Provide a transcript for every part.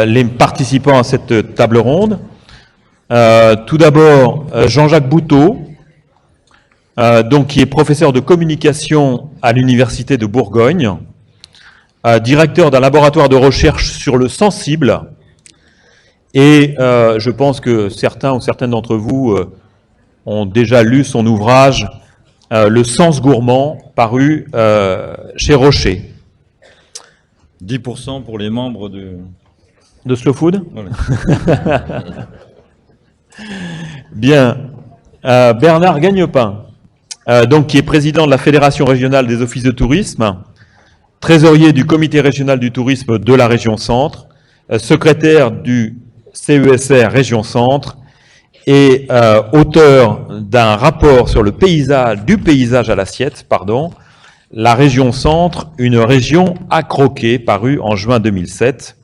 les participants à cette table ronde. Tout d'abord, Jean-Jacques Bouteau, qui est professeur de communication à l'Université de Bourgogne, directeur d'un laboratoire de recherche sur le sensible, et je pense que certains ou certaines d'entre vous ont déjà lu son ouvrage « Le sens gourmand » paru chez Rocher. 10% pour les membres de Slow Food. Voilà. Bien. Bernard Gagnepin, qui est président de la Fédération régionale des offices de tourisme, trésorier du comité régional du tourisme de la région Centre, secrétaire du CESR région Centre et auteur d'un rapport sur le paysage, du paysage à l'assiette, la région Centre, une région à croquer, paru en juin 2007,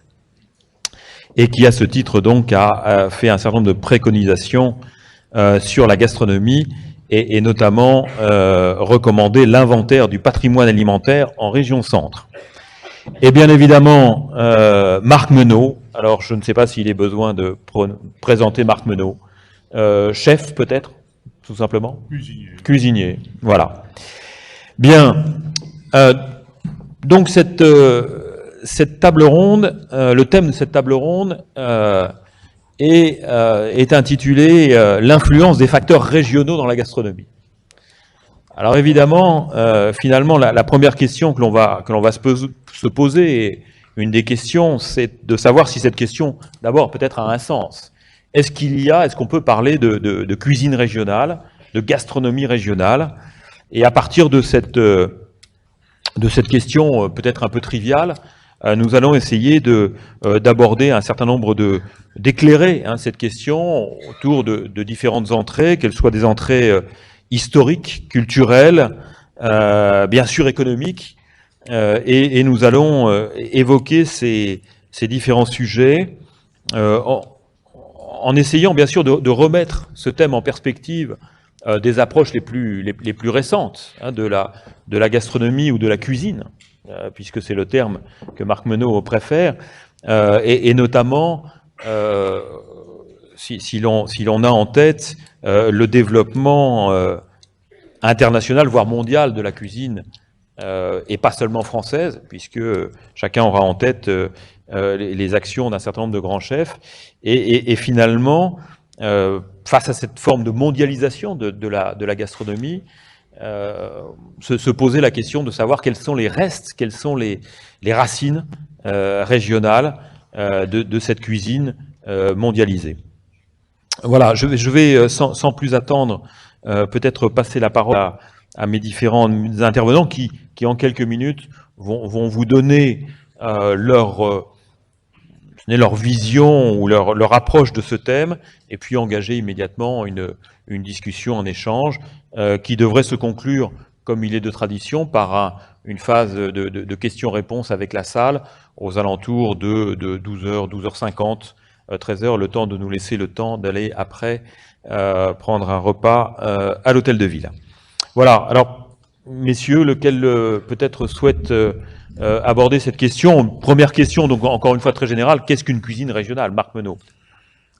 et qui à ce titre a fait un certain nombre de préconisations sur la gastronomie et notamment recommandé l'inventaire du patrimoine alimentaire en région Centre. Et bien évidemment, Marc Menot. Alors je ne sais pas s'il est besoin de présenter Marc Menot. Chef peut-être, tout simplement. Cuisinier, voilà. Bien, donc cette table ronde, le thème de cette table ronde est intitulé « L'influence des facteurs régionaux dans la gastronomie ». Alors évidemment, finalement, la première question que l'on va se poser, et une des questions, c'est de savoir si cette question, d'abord, peut-être a un sens. Est-ce qu'on peut parler de cuisine régionale, de gastronomie régionale? Et à partir de cette question peut-être un peu triviale, nous allons essayer d'aborder un certain nombre d'éclairer cette question autour de différentes entrées, qu'elles soient des entrées historiques, culturelles, bien sûr économiques, et nous allons évoquer ces différents sujets en essayant bien sûr de remettre ce thème en perspective des approches les plus récentes de la gastronomie ou de la cuisine, puisque c'est le terme que Marc Menot préfère, et notamment si l'on a en tête le développement international, voire mondial de la cuisine, et pas seulement française, puisque chacun aura en tête les actions d'un certain nombre de grands chefs, et finalement, face à cette forme de mondialisation de la gastronomie, se poser la question de savoir quels sont les restes, quelles sont les racines régionales de cette cuisine mondialisée. Voilà, je vais sans plus attendre peut-être passer la parole à mes différents intervenants qui en quelques minutes vont vous donner leur vision ou leur approche de ce thème, et puis engager immédiatement une discussion, un échange qui devrait se conclure, comme il est de tradition, par une phase de questions-réponses avec la salle aux alentours de 12h, 12h50, 13h, le temps de nous laisser le temps d'aller après prendre un repas à l'hôtel de ville. Voilà, alors messieurs, lequel peut-être souhaite aborder cette question. Première question, donc encore une fois très générale, qu'est-ce qu'une cuisine régionale? Marc Menot.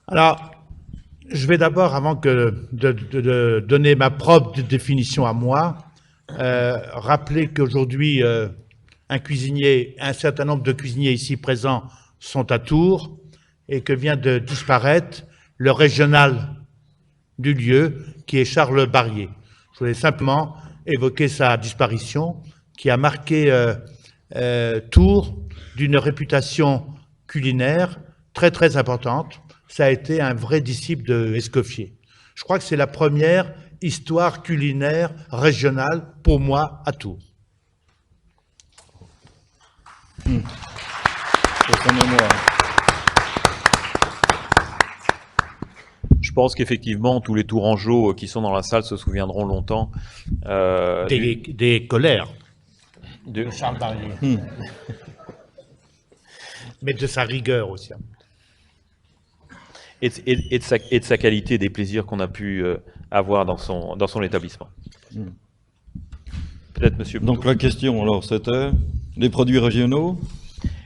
Alors, je vais d'abord, avant de donner ma propre définition à moi, rappeler qu'aujourd'hui, un certain nombre de cuisiniers ici présents sont à Tours, et que vient de disparaître le régional du lieu, qui est Charles Barrier. Je voulais simplement évoquer sa disparition, qui a marqué Tours d'une réputation culinaire très très importante. Ça a été un vrai disciple de Escoffier. Je crois que c'est la première histoire culinaire régionale pour moi à Tours. Pour son mémoire. Je pense qu'effectivement, tous les Tourangeaux qui sont dans la salle se souviendront longtemps des colères de Charles Barrier. Mais de sa rigueur aussi. Et de sa qualité, des plaisirs qu'on a pu avoir dans son établissement. Peut-être, monsieur. Donc la question, alors, c'était les produits régionaux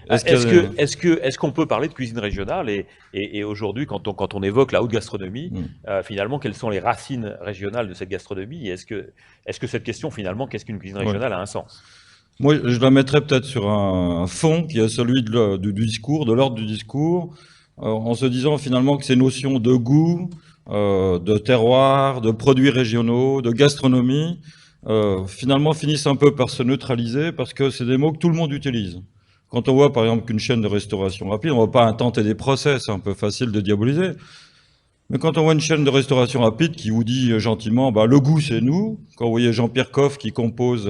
Est-ce qu'on peut parler de cuisine régionale et aujourd'hui, quand on évoque la haute gastronomie, finalement, quelles sont les racines régionales de cette gastronomie? Et est-ce que cette question, finalement, qu'est-ce qu'une cuisine régionale, a un sens? Moi, je la mettrais peut-être sur un fond qui est celui du discours, de l'ordre du discours, en se disant finalement que ces notions de goût, de terroir, de produits régionaux, de gastronomie, finalement finissent un peu par se neutraliser parce que c'est des mots que tout le monde utilise. Quand on voit par exemple qu'une chaîne de restauration rapide, on ne va pas intenter des procès, c'est un peu facile de diaboliser. Mais quand on voit une chaîne de restauration rapide qui vous dit gentiment bah, « le goût c'est nous », quand vous voyez Jean-Pierre Coff qui compose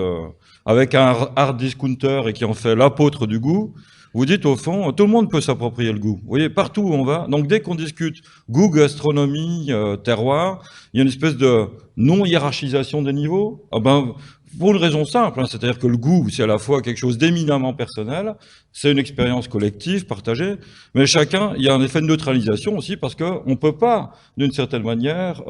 avec un hard discounter et qui en fait l'apôtre du goût, vous dites au fond, tout le monde peut s'approprier le goût. Vous voyez, partout où on va, donc dès qu'on discute goût, gastronomie, terroir, il y a une espèce de non-hiérarchisation des niveaux. Ah ben, pour une raison simple, c'est-à-dire que le goût, c'est à la fois quelque chose d'éminemment personnel, c'est une expérience collective, partagée, mais chacun, il y a un effet de neutralisation aussi, parce qu'on ne peut pas, d'une certaine manière,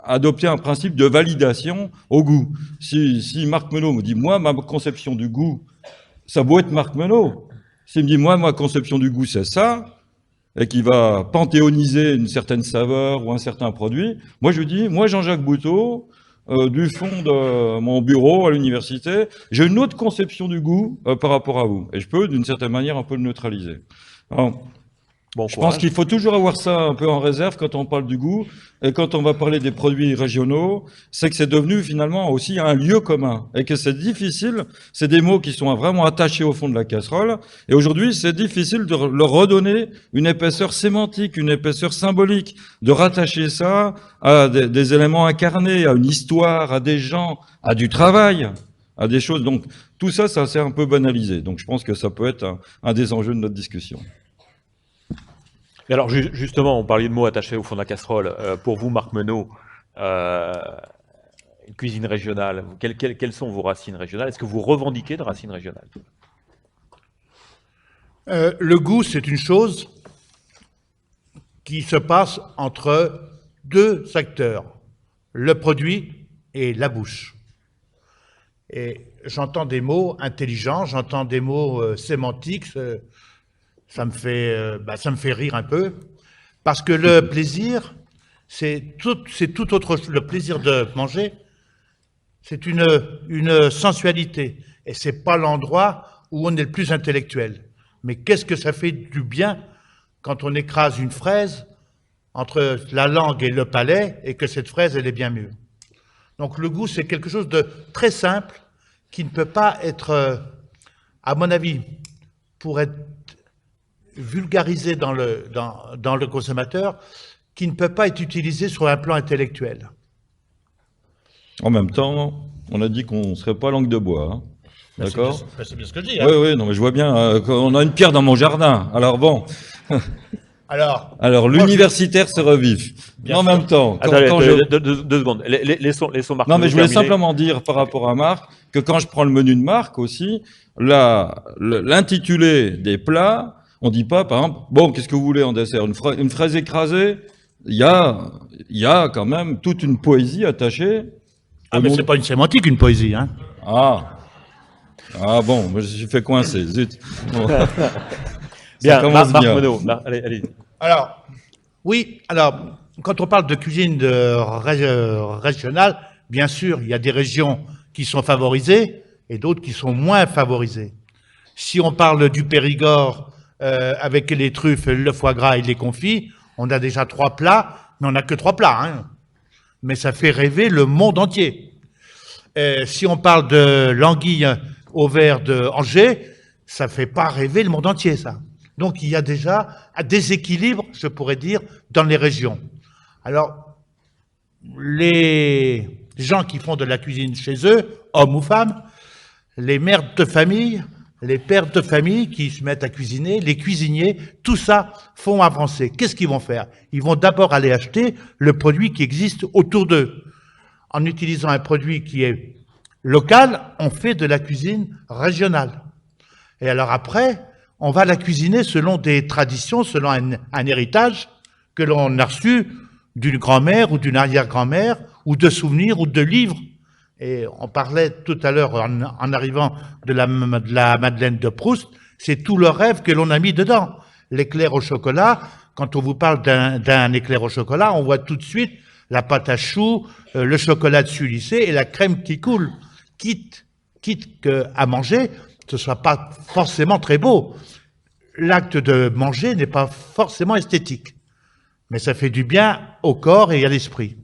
adopter un principe de validation au goût. Si Marc Menot me dit, moi, ma conception du goût, ça doit être Marc Menot. S'il me dit, moi, ma conception du goût, c'est ça, et qui va panthéoniser une certaine saveur ou un certain produit, moi, je lui dis, moi, Jean-Jacques Bouteau, du fond de mon bureau à l'université, j'ai une autre conception du goût par rapport à vous. Et je peux, d'une certaine manière, un peu le neutraliser. Alors, je pense qu'il faut toujours avoir ça un peu en réserve quand on parle du goût. Et quand on va parler des produits régionaux, c'est que c'est devenu finalement aussi un lieu commun. Et que c'est difficile, c'est des mots qui sont vraiment attachés au fond de la casserole. Et aujourd'hui, c'est difficile de leur redonner une épaisseur sémantique, une épaisseur symbolique, de rattacher ça à des éléments incarnés, à une histoire, à des gens, à du travail, à des choses. Donc tout ça, ça s'est un peu banalisé. Donc je pense que ça peut être un des enjeux de notre discussion. Et alors justement, on parlait de mots attachés au fond de la casserole. Pour vous, Marc Menot, cuisine régionale, quelles sont vos racines régionales? Est-ce que vous revendiquez de racines régionales? Le goût, c'est une chose qui se passe entre deux acteurs, le produit et la bouche. Et j'entends des mots intelligents, j'entends des mots sémantiques, ça me fait rire un peu, parce que le plaisir, c'est tout autre chose. Le plaisir de manger, c'est une sensualité, et c'est pas l'endroit où on est le plus intellectuel. Mais qu'est-ce que ça fait du bien quand on écrase une fraise entre la langue et le palais, et que cette fraise, elle est bien mûre. Donc le goût, c'est quelque chose de très simple, qui ne peut pas être, à mon avis, pour être vulgarisé dans le consommateur, qui ne peut pas être utilisé sur un plan intellectuel. En même temps, on a dit qu'on ne serait pas langue de bois. Hein. D'accord ? C'est bien ce que je dis. Hein. Oui, oui, non, mais je vois bien, on a une pierre dans mon jardin. Alors bon. Alors l'universitaire se revive. En même temps, deux secondes. Laissons Marc. Non, mais je voulais simplement dire par rapport à Marc que quand je prends le menu de Marc aussi, l'intitulé des plats, on dit pas, par exemple, bon, qu'est-ce que vous voulez en dessert? Une fraise écrasée? Il y a quand même toute une poésie attachée. Ah, mais c'est pas une sémantique, une poésie, hein. Ah bon, moi je suis fait coincer, zut. Bon. Bien, Marc Menot, allez. Alors, oui, quand on parle de cuisine régionale, bien sûr, il y a des régions qui sont favorisées et d'autres qui sont moins favorisées. Si on parle du Périgord, avec les truffes, le foie gras et les confits, on a déjà 3 plats, mais on n'a que 3 plats. Hein. Mais ça fait rêver le monde entier. Si on parle de l'anguille au vert de Angers, ça ne fait pas rêver le monde entier, ça. Donc il y a déjà un déséquilibre, je pourrais dire, dans les régions. Alors, les gens qui font de la cuisine chez eux, hommes ou femmes, les mères de famille, les pères de famille qui se mettent à cuisiner, les cuisiniers, tout ça font avancer. Qu'est-ce qu'ils vont faire? Ils vont d'abord aller acheter le produit qui existe autour d'eux. En utilisant un produit qui est local, on fait de la cuisine régionale. Et alors après, on va la cuisiner selon des traditions, selon un héritage que l'on a reçu d'une grand-mère ou d'une arrière-grand-mère, ou de souvenirs ou de livres. Et on parlait tout à l'heure, en arrivant de la Madeleine de Proust, C'est tout le rêve que l'on a mis dedans. L'éclair au chocolat, quand on vous parle d'un éclair au chocolat, on voit tout de suite la pâte à choux, le chocolat dessus lissé et la crème qui coule. Quitte qu'à manger, ce ne soit pas forcément très beau. L'acte de manger n'est pas forcément esthétique, mais ça fait du bien au corps et à l'esprit.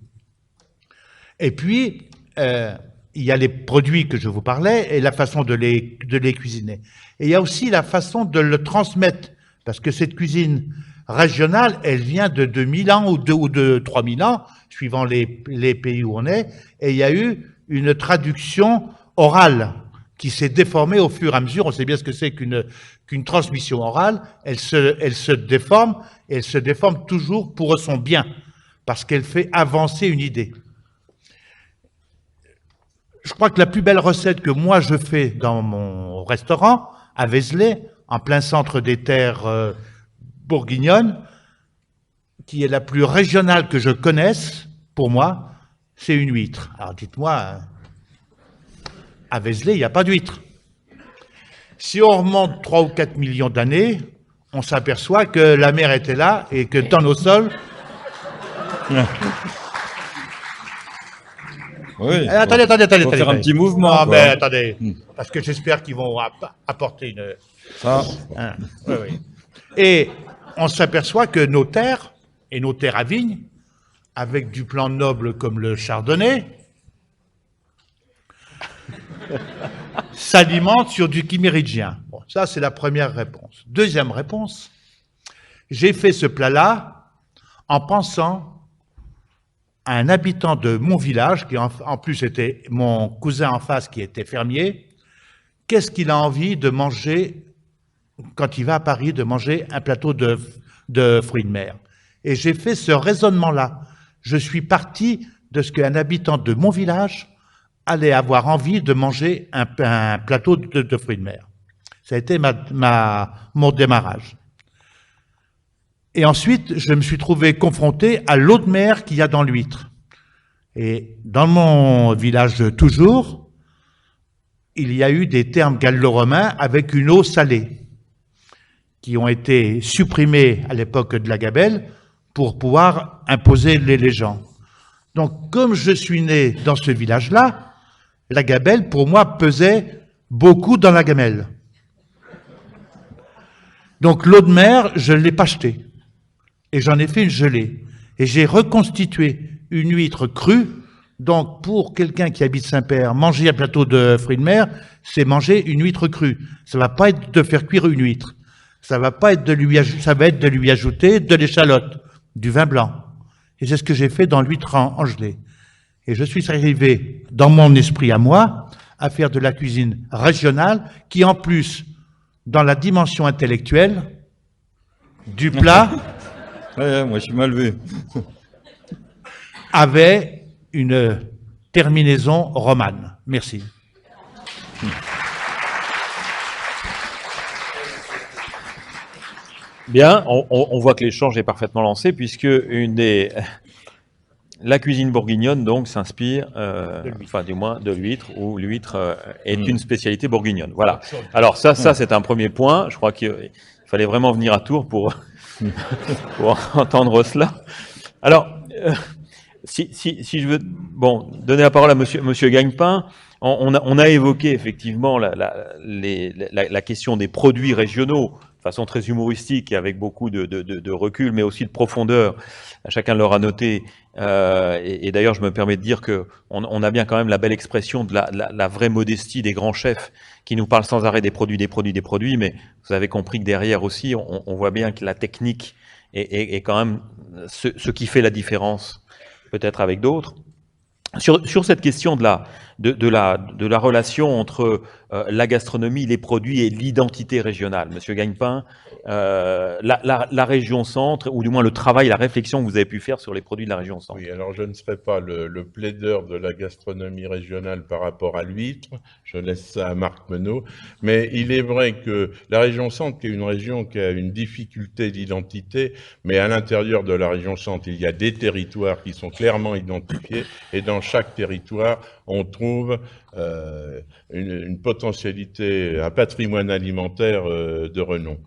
Et puis, il y a les produits que je vous parlais et la façon de les cuisiner. Et il y a aussi la façon de le transmettre, parce que cette cuisine régionale, elle vient de 2000 ans ou de 3000 ans, suivant les pays où on est, et il y a eu une traduction orale qui s'est déformée au fur et à mesure. On sait bien ce que c'est qu'une transmission orale. Elle se déforme, et elle se déforme toujours pour son bien, parce qu'elle fait avancer une idée. Je crois que la plus belle recette que moi je fais dans mon restaurant, à Vézelay, en plein centre des terres bourguignonnes, qui est la plus régionale que je connaisse, pour moi, c'est une huître. Alors dites-moi, à Vézelay, il n'y a pas d'huître. Si on remonte 3 ou 4 millions d'années, on s'aperçoit que la mer était là et que dans nos sols... Oui, attendez. Faut faire un petit mouvement. Non, quoi. mais attendez, parce que j'espère qu'ils vont apporter une... Ça, Oui. Et on s'aperçoit que nos terres, et nos terres à vigne, avec du plan noble comme le chardonnay, s'alimentent sur du chiméridien. Bon, ça, c'est la première réponse. Deuxième réponse, j'ai fait ce plat-là en pensant à un habitant de mon village, qui en plus était mon cousin en face qui était fermier. Qu'est-ce qu'il a envie de manger quand il va à Paris, de manger un plateau de fruits de mer? Et j'ai fait ce raisonnement-là. Je suis parti de ce qu'un habitant de mon village allait avoir envie de manger un plateau de fruits de mer. Ça a été mon démarrage. Et ensuite, je me suis trouvé confronté à l'eau de mer qu'il y a dans l'huître. Et dans mon village toujours, il y a eu des termes gallo-romains avec une eau salée, qui ont été supprimés à l'époque de la gabelle pour pouvoir imposer les gens. Donc, comme je suis né dans ce village-là, la gabelle, pour moi, pesait beaucoup dans la gamelle. Donc, l'eau de mer, je ne l'ai pas achetée. Et j'en ai fait une gelée. Et j'ai reconstitué une huître crue. Donc, pour quelqu'un qui habite Saint-Père, manger un plateau de fruits de mer, c'est manger une huître crue. Ça ne va pas être de faire cuire une huître. Ça va être de lui ajouter de l'échalote, du vin blanc. Et c'est ce que j'ai fait dans l'huître en gelée. Et je suis arrivé, dans mon esprit à moi, à faire de la cuisine régionale, qui en plus, dans la dimension intellectuelle du plat, ouais, moi je suis mal vu. avait une terminaison romane. Merci. Bien, on voit que l'échange est parfaitement lancé, puisque la cuisine bourguignonne donc s'inspire, enfin du moins de l'huître, où l'huître est une spécialité bourguignonne. Voilà. Alors ça c'est un premier point. Je crois qu'il fallait vraiment venir à Tours pour entendre cela. Alors, si je veux donner la parole à Monsieur Gagnepin, on a évoqué effectivement la question des produits régionaux de façon très humoristique et avec beaucoup de recul, mais aussi de profondeur. Chacun l'aura noté. Et d'ailleurs, je me permets de dire qu'on a bien quand même la belle expression de la vraie modestie des grands chefs qui nous parlent sans arrêt des produits, mais vous avez compris que derrière aussi, on voit bien que la technique est quand même ce qui fait la différence, peut-être avec d'autres. Sur cette question de la relation entre la gastronomie, les produits et l'identité régionale, Monsieur Gagnepin, la région centre, ou du moins le travail, la réflexion que vous avez pu faire sur les produits de la région centre. Oui, alors je ne serai pas le plaideur de la gastronomie régionale par rapport à l'huître, je laisse ça à Marc Menot, mais il est vrai que la région centre, qui est une région qui a une difficulté d'identité, mais à l'intérieur de la région centre, il y a des territoires qui sont clairement identifiés, et dans chaque territoire, on trouve une potentialité, un patrimoine alimentaire de renom.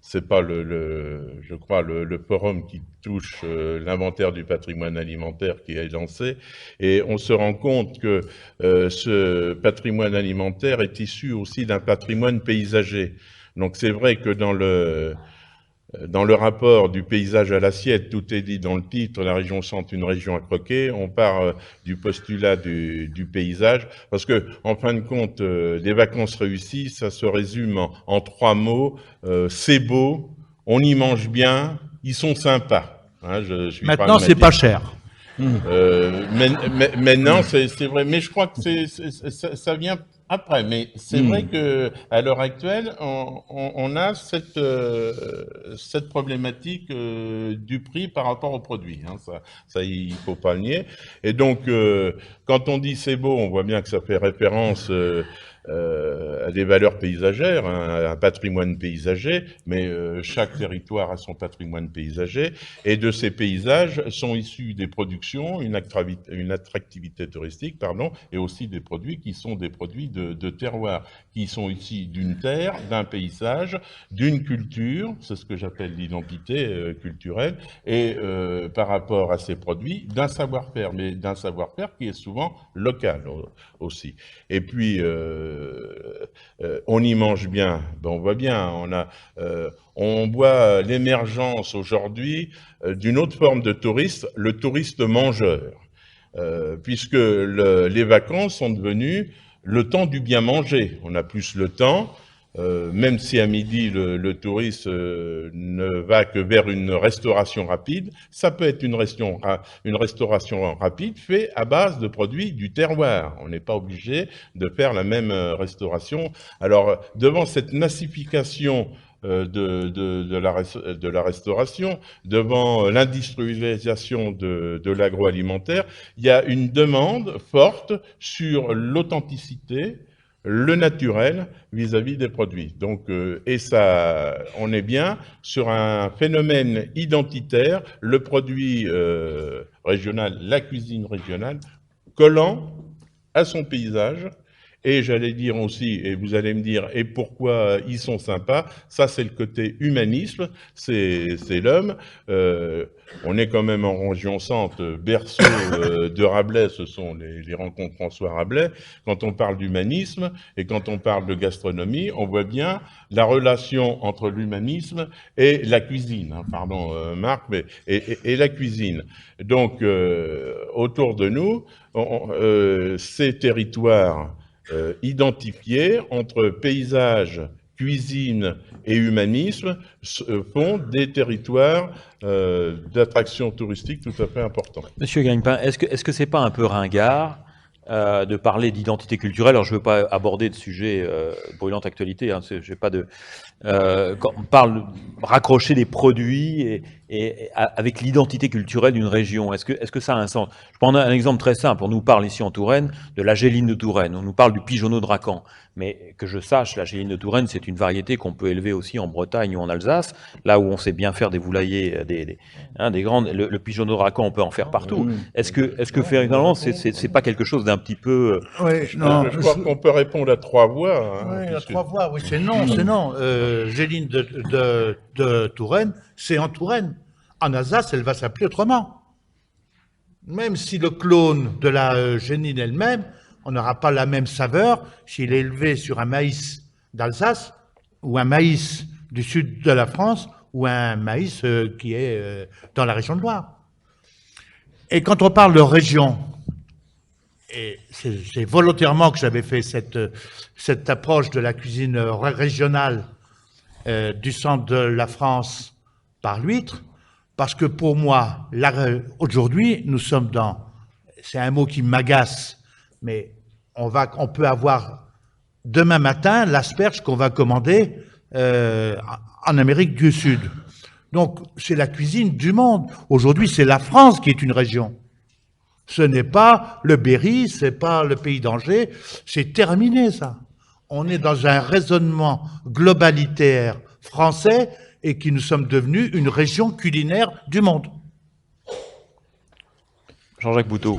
C'est pas je crois le forum qui touche l'inventaire du patrimoine alimentaire qui est lancé, et on se rend compte que ce patrimoine alimentaire est issu aussi d'un patrimoine paysager. Donc c'est vrai que dans le rapport du paysage à l'assiette, tout est dit dans le titre, la région centre, une région à croquer. On part du postulat du paysage, parce que en fin de compte, les vacances réussies, ça se résume en 3 mots. C'est beau, on y mange bien, ils sont sympas. Hein, je suis Maintenant, c'est pas cher. Maintenant, c'est vrai, mais je crois que ça vient après. Mais c'est vrai que à l'heure actuelle, on a cette problématique du prix par rapport au produit. Hein, ça, il faut pas le nier. Et donc, quand on dit c'est beau, on voit bien que ça fait référence à des valeurs paysagères, hein, à un patrimoine paysager, mais chaque territoire a son patrimoine paysager, et de ces paysages sont issus des productions, une attractivité touristique, pardon, et aussi des produits qui sont des produits de terroir, qui sont issus d'une terre, d'un paysage, d'une culture, c'est ce que j'appelle l'identité culturelle, et par rapport à ces produits, d'un savoir-faire, mais d'un savoir-faire qui est souvent local aussi. Et puis, on y mange bien, ben on voit bien, on voit l'émergence aujourd'hui d'une autre forme de touriste, le touriste mangeur, puisque les vacances sont devenues le temps du bien manger. On a plus le temps, même si à midi le touriste ne va que vers une restauration rapide, ça peut être une restauration rapide faite à base de produits du terroir. On n'est pas obligé de faire la même restauration. Alors, devant cette massification de la restauration, devant l'industrialisation de l'agroalimentaire, il y a une demande forte sur l'authenticité, le naturel vis-à-vis des produits. Donc, et ça, on est bien sur un phénomène identitaire, le produit régional, la cuisine régionale, collant à son paysage. Et j'allais dire aussi, et vous allez me dire, et pourquoi ils sont sympas, ça c'est le côté humanisme, c'est l'homme. On est quand même en région centre, berceau de Rabelais, ce sont les rencontres François Rabelais. Quand on parle d'humanisme et quand on parle de gastronomie, on voit bien la relation entre l'humanisme et la cuisine. Hein, pardon Marc, mais et la cuisine. Donc autour de nous, ces territoires identifiés entre paysage, cuisine et humanisme font des territoires d'attraction touristique tout à fait importants. Monsieur Gagnepin, est-ce que c'est pas un peu ringard de parler d'identité culturelle? Alors je ne veux pas aborder de sujet brûlante actualité, hein, j'ai pas de quand on parle raccrocher des produits et avec l'identité culturelle d'une région, est-ce que ça a un sens? Je prends un exemple très simple. On nous parle ici en Touraine de la géline de Touraine, on nous parle du pigeonneau de Racan, mais que je sache, la géline de Touraine, c'est une variété qu'on peut élever aussi en Bretagne ou en Alsace, là où on sait bien faire des volaillers, des grandes. Le pigeonneau de Racan, on peut en faire partout. Est-ce que finalement, c'est pas quelque chose d'un petit peu Oui, non. Je crois qu'on peut répondre à 3 voix. Hein, oui, à 3 voix, oui, c'est non, c'est non. Géline de Touraine, c'est en Touraine. En Alsace, elle va s'appeler autrement. Même si le clone de la génine elle-même, on n'aura pas la même saveur s'il est élevé sur un maïs d'Alsace ou un maïs du sud de la France ou un maïs qui est dans la région de Loire. Et quand on parle de région, et c'est volontairement que j'avais fait cette approche de la cuisine régionale du centre de la France par l'huître, parce que pour moi, aujourd'hui, nous sommes c'est un mot qui m'agace, mais on peut avoir demain matin l'asperge qu'on va commander en Amérique du Sud. Donc, c'est la cuisine du monde. Aujourd'hui, c'est la France qui est une région. Ce n'est pas le Berry, c'est pas le pays d'Angers, c'est terminé ça. On est dans un raisonnement globalitaire français et qui nous sommes devenus une région culinaire du monde. Jean-Jacques Bouteau.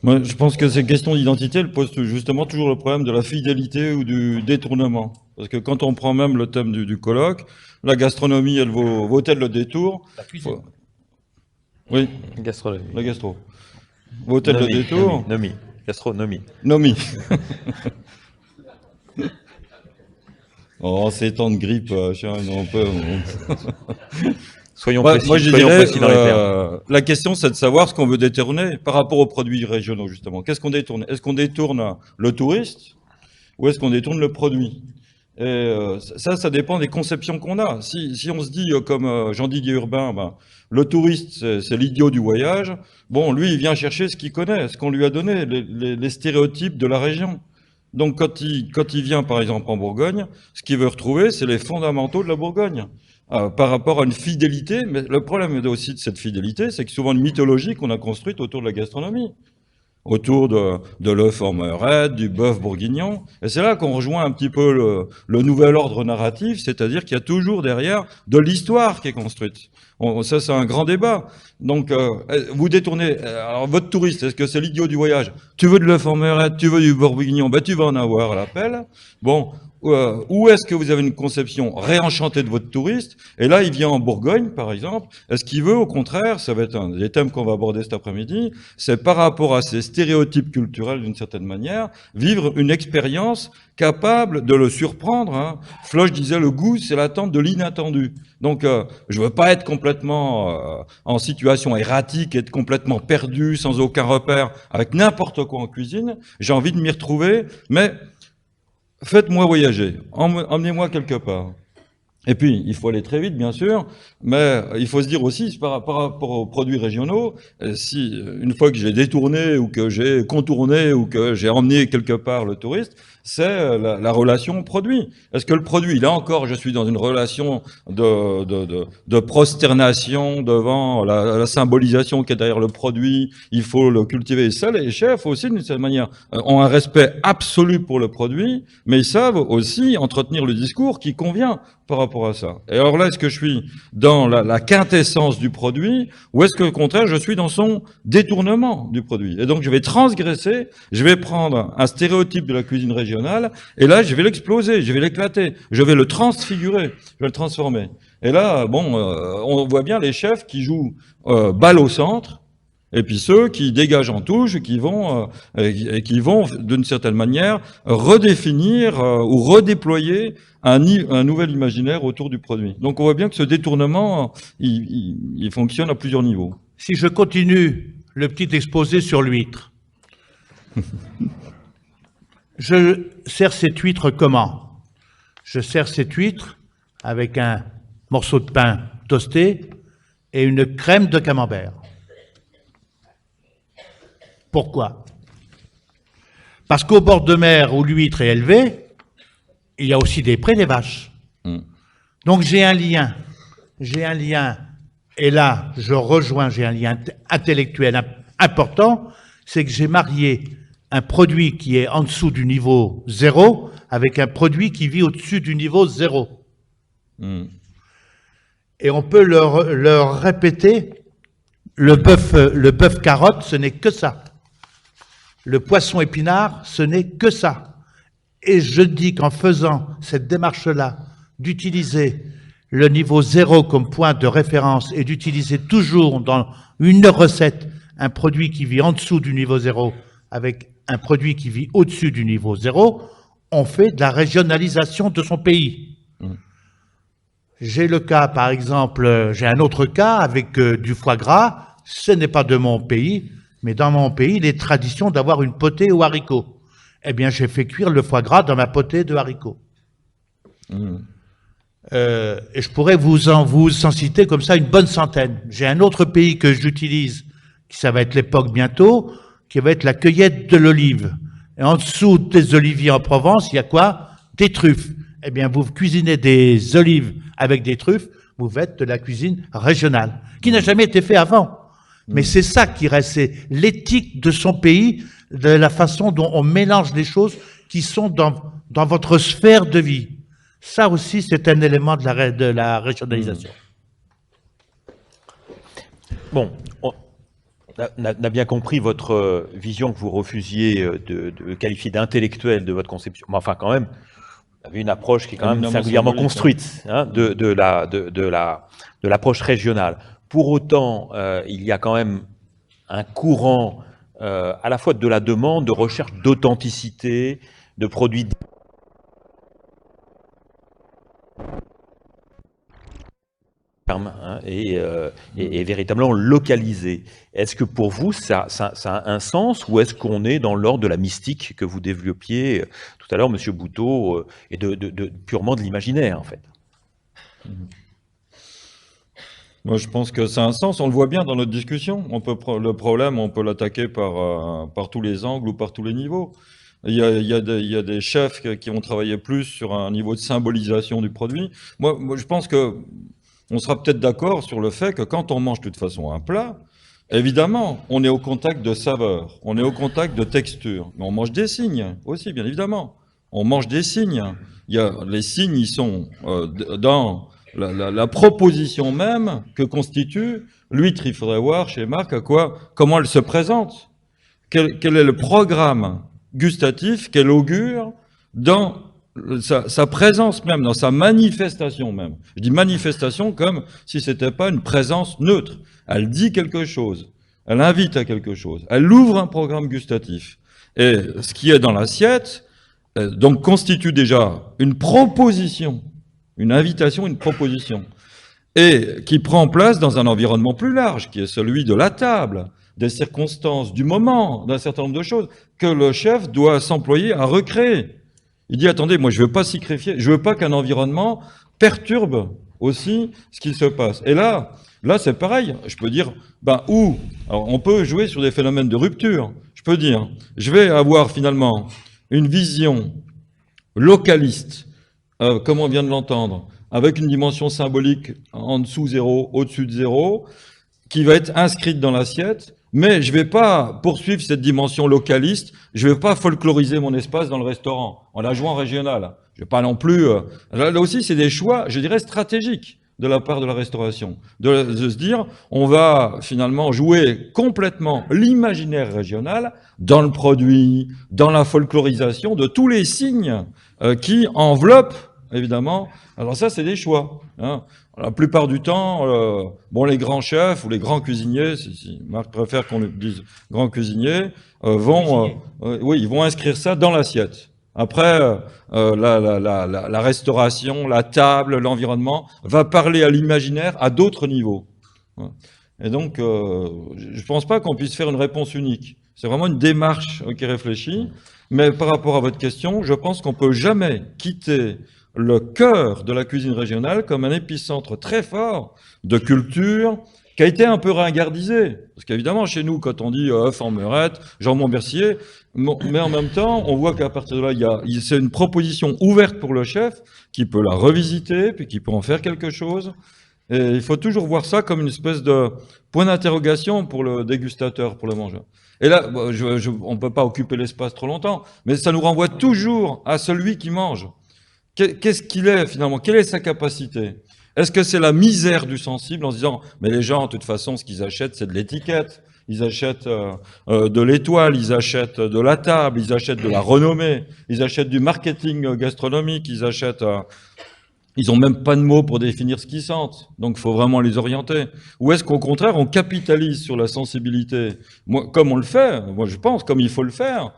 Moi, je pense que ces questions d'identité, elles posent justement toujours le problème de la fidélité ou du détournement. Parce que quand on prend même le thème du colloque, la gastronomie, elle vaut-elle le détour? La cuisine. Oui, Gastronomie. la gastro. Vaut-elle le détour? Nomi. Gastronomie. Nomi. Oh, ces temps de grippe, on peut... Soyons Ouais, précis, moi, je soyons dirais, précis dans les termes. la question, c'est de savoir ce qu'on veut détourner par rapport aux produits régionaux, justement. Qu'est-ce qu'on détourne? Est-ce qu'on détourne le touriste ou est-ce qu'on détourne le produit? Et ça dépend des conceptions qu'on a. Si on se dit, comme Jean-Didier Urbain, ben, le touriste, c'est l'idiot du voyage, bon, lui, il vient chercher ce qu'il connaît, ce qu'on lui a donné, les stéréotypes de la région. Donc, quand il vient, par exemple, en Bourgogne, ce qu'il veut retrouver, c'est les fondamentaux de la Bourgogne. Par rapport à une fidélité, mais le problème aussi de cette fidélité, c'est que souvent une mythologie qu'on a construite autour de la gastronomie, autour de l'œuf en meurette, du bœuf bourguignon, et c'est là qu'on rejoint un petit peu le nouvel ordre narratif, c'est-à-dire qu'il y a toujours derrière de l'histoire qui est construite. Ça, c'est un grand débat. Donc, vous détournez, alors votre touriste, est-ce que c'est l'idiot du voyage? Tu veux de l'œuf en meurette, tu veux du bourguignon, ben tu vas en avoir à l'appel. Bon, où est-ce que vous avez une conception réenchantée de votre touriste? Et là, il vient en Bourgogne, par exemple. Est-ce qu'il veut, au contraire, ça va être un des thèmes qu'on va aborder cet après-midi, c'est par rapport à ces stéréotypes culturels, d'une certaine manière, vivre une expérience capable de le surprendre. Hein. Floch disait, le goût, c'est l'attente de l'inattendu. Donc, je veux pas être complètement en situation erratique, être complètement perdu, sans aucun repère, avec n'importe quoi en cuisine. J'ai envie de m'y retrouver, mais faites-moi voyager, emmenez-moi quelque part. Et puis, il faut aller très vite, bien sûr, mais il faut se dire aussi, par rapport aux produits régionaux, si une fois que j'ai détourné ou que j'ai contourné ou que j'ai emmené quelque part le touriste, c'est la relation produit. Est-ce que le produit, là encore, je suis dans une relation de prosternation devant la symbolisation qui est derrière le produit, il faut le cultiver. Et ça, les chefs aussi, d'une certaine manière, ont un respect absolu pour le produit, mais ils savent aussi entretenir le discours qui convient par rapport à ça. Et alors là, est-ce que je suis dans la quintessence du produit ou est-ce que, au contraire, je suis dans son détournement du produit? Et donc, je vais transgresser, je vais prendre un stéréotype de la cuisine régionale et là, je vais l'exploser, je vais l'éclater, je vais le transfigurer, je vais le transformer. Et là, bon, on voit bien les chefs qui jouent balle au centre et puis ceux qui dégagent en touche, qui vont d'une certaine manière redéfinir ou redéployer un nouvel imaginaire autour du produit. Donc on voit bien que ce détournement, il fonctionne à plusieurs niveaux. Si je continue le petit exposé sur l'huître, je sers cette huître comment? Je sers cette huître avec un morceau de pain toasté et une crème de camembert. Pourquoi? Parce qu'au bord de mer où l'huître est élevée, il y a aussi des prés des vaches. Donc j'ai un lien, et là je rejoins, j'ai un lien intellectuel important, c'est que j'ai marié un produit qui est en dessous du niveau 0 avec un produit qui vit au-dessus du niveau 0. Et on peut leur répéter, le bœuf carotte, ce n'est que ça. Le poisson épinard, ce n'est que ça. Et je dis qu'en faisant cette démarche-là, d'utiliser le niveau 0 comme point de référence et d'utiliser toujours dans une recette un produit qui vit en dessous du niveau 0 avec un produit qui vit au-dessus du niveau 0, on fait de la régionalisation de son pays. J'ai le cas, par exemple, j'ai un autre cas avec du foie gras, ce n'est pas de mon pays, mais dans mon pays, il est tradition d'avoir une potée aux haricots. Eh bien, j'ai fait cuire le foie gras dans ma potée de haricots. Et je pourrais vous en citer comme ça une bonne centaine. J'ai un autre pays que j'utilise, ça va être l'époque bientôt, qui va être la cueillette de l'olive. Et en dessous des oliviers en Provence, il y a quoi? Des truffes. eh bien, vous cuisinez des olives avec des truffes, vous faites de la cuisine régionale, qui n'a jamais été fait avant. Mais c'est ça qui reste, c'est l'éthique de son pays, de la façon dont on mélange les choses qui sont dans votre sphère de vie. Ça aussi, c'est un élément de la régionalisation. Bon, on a bien compris votre vision que vous refusiez de qualifier d'intellectuelle de votre conception. Mais enfin, quand même, vous avez une approche qui est quand même singulièrement construite de l'approche régionale. Pour autant, il y a quand même un courant à la fois de la demande, de recherche d'authenticité, de produits et véritablement localisé. Est-ce que pour vous, ça a un sens ou est-ce qu'on est dans l'ordre de la mystique que vous développiez tout à l'heure, Monsieur Bouteau, et purement de l'imaginaire, en fait? Moi, je pense que ça a un sens. On le voit bien dans notre discussion. Le problème, on peut l'attaquer par tous les angles ou par tous les niveaux. Il y a des chefs qui vont travailler plus sur un niveau de symbolisation du produit. Moi je pense que on sera peut-être d'accord sur le fait que quand on mange de toute façon un plat, évidemment, on est au contact de saveurs, on est au contact de textures, mais on mange des signes aussi, bien évidemment. On mange des signes. Les signes, ils sont dans la proposition même que constitue l'huître. Il faudrait voir chez Marc comment elle se présente. Quel est le programme gustatif qu'elle augure dans sa présence même, dans sa manifestation même. Je dis manifestation comme si c'était pas une présence neutre. Elle dit quelque chose, elle invite à quelque chose, elle ouvre un programme gustatif. Et ce qui est dans l'assiette, donc constitue déjà une proposition, une invitation, une proposition, et qui prend place dans un environnement plus large, qui est celui de la table, des circonstances, du moment, d'un certain nombre de choses, que le chef doit s'employer à recréer. Il dit, attendez, moi je ne veux pas sacrifier, je ne veux pas qu'un environnement perturbe aussi ce qui se passe. Et là c'est pareil, je peux dire, alors on peut jouer sur des phénomènes de rupture. Je peux dire, je vais avoir finalement une vision localiste, comme on vient de l'entendre, avec une dimension symbolique en dessous 0, au-dessus de 0, qui va être inscrite dans l'assiette, mais je ne vais pas poursuivre cette dimension localiste, je ne vais pas folkloriser mon espace dans le restaurant, en la jouant régionale. Je ne vais pas non plus... Là aussi, c'est des choix, je dirais, stratégiques de la part de la restauration. De se dire, on va finalement jouer complètement l'imaginaire régional dans le produit, dans la folklorisation de tous les signes qui enveloppent, évidemment. Alors ça, c'est des choix. La plupart du temps, les grands chefs ou les grands cuisiniers, si Marc préfère qu'on le dise grands cuisiniers, ils vont inscrire ça dans l'assiette. Après, la restauration, la table, l'environnement va parler à l'imaginaire à d'autres niveaux. Et donc, je ne pense pas qu'on puisse faire une réponse unique. C'est vraiment une démarche qui réfléchit. Mais par rapport à votre question, je pense qu'on ne peut jamais quitter le cœur de la cuisine régionale comme un épicentre très fort de culture qui a été un peu ringardisé. Parce qu'évidemment, chez nous, quand on dit œuf en meurette, jambon Bercier, mais en même temps, on voit qu'à partir de là, c'est une proposition ouverte pour le chef qui peut la revisiter, puis qui peut en faire quelque chose. Et il faut toujours voir ça comme une espèce de point d'interrogation pour le dégustateur, pour le mangeur. Et là, on ne peut pas occuper l'espace trop longtemps, mais ça nous renvoie toujours à celui qui mange. Qu'est-ce qu'il est finalement? Quelle est sa capacité? Est-ce que c'est la misère du sensible en se disant « mais les gens, de toute façon, ce qu'ils achètent, c'est de l'étiquette, ils achètent de l'étoile, ils achètent de la table, ils achètent de la renommée, ils achètent du marketing gastronomique, ils achètent... Ils n'ont même pas de mots pour définir ce qu'ils sentent, donc il faut vraiment les orienter. Ou est-ce qu'au contraire, on capitalise sur la sensibilité? Comme on le fait, moi je pense, comme il faut le faire,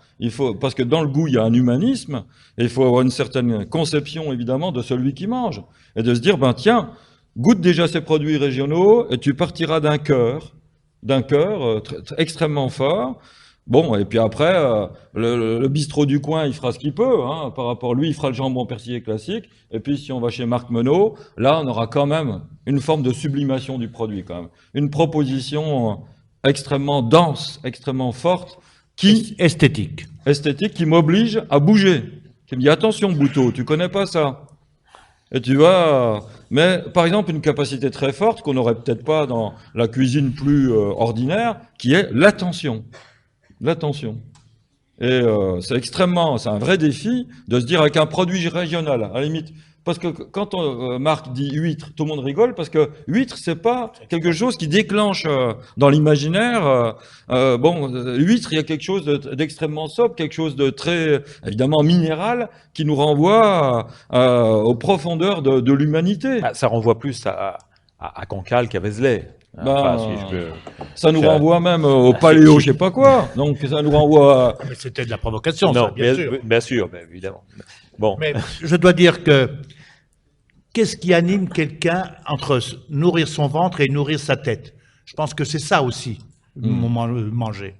parce que dans le goût, il y a un humanisme, et il faut avoir une certaine conception, évidemment, de celui qui mange. Et de se dire, tiens, goûte déjà ces produits régionaux, et tu partiras d'un cœur extrêmement fort. Bon, et puis après, le bistrot du coin, il fera ce qu'il peut, par rapport à lui, il fera le jambon persillé classique, et puis si on va chez Marc Menot, là, on aura quand même une forme de sublimation du produit, quand même. Une proposition extrêmement dense, extrêmement forte, esthétique, qui m'oblige à bouger, qui me dit, attention, Bouteau, tu connais pas ça. Et tu vois, mais par exemple, une capacité très forte qu'on n'aurait peut-être pas dans la cuisine plus ordinaire, qui est l'attention. L'attention. Et c'est un vrai défi de se dire avec un produit régional, à la limite. Parce que quand Marc dit huître, tout le monde rigole, parce que huître, c'est pas quelque chose qui déclenche dans l'imaginaire. Huître, il y a quelque chose d'extrêmement sobre, quelque chose de très, évidemment, minéral, qui nous renvoie aux profondeurs de l'humanité. Ah, ça renvoie plus à Cancale qu'à Vézelay. Enfin, si je peux... Ça nous Ça- renvoie même au paléo, je sais pas quoi. Donc ça nous renvoie. Mais c'était de la provocation, Non, ça, bien sûr. bien sûr, bien évidemment. Bon, Mais je dois dire que qu'est-ce qui anime quelqu'un entre nourrir son ventre et nourrir sa tête? Je pense que c'est ça aussi, manger.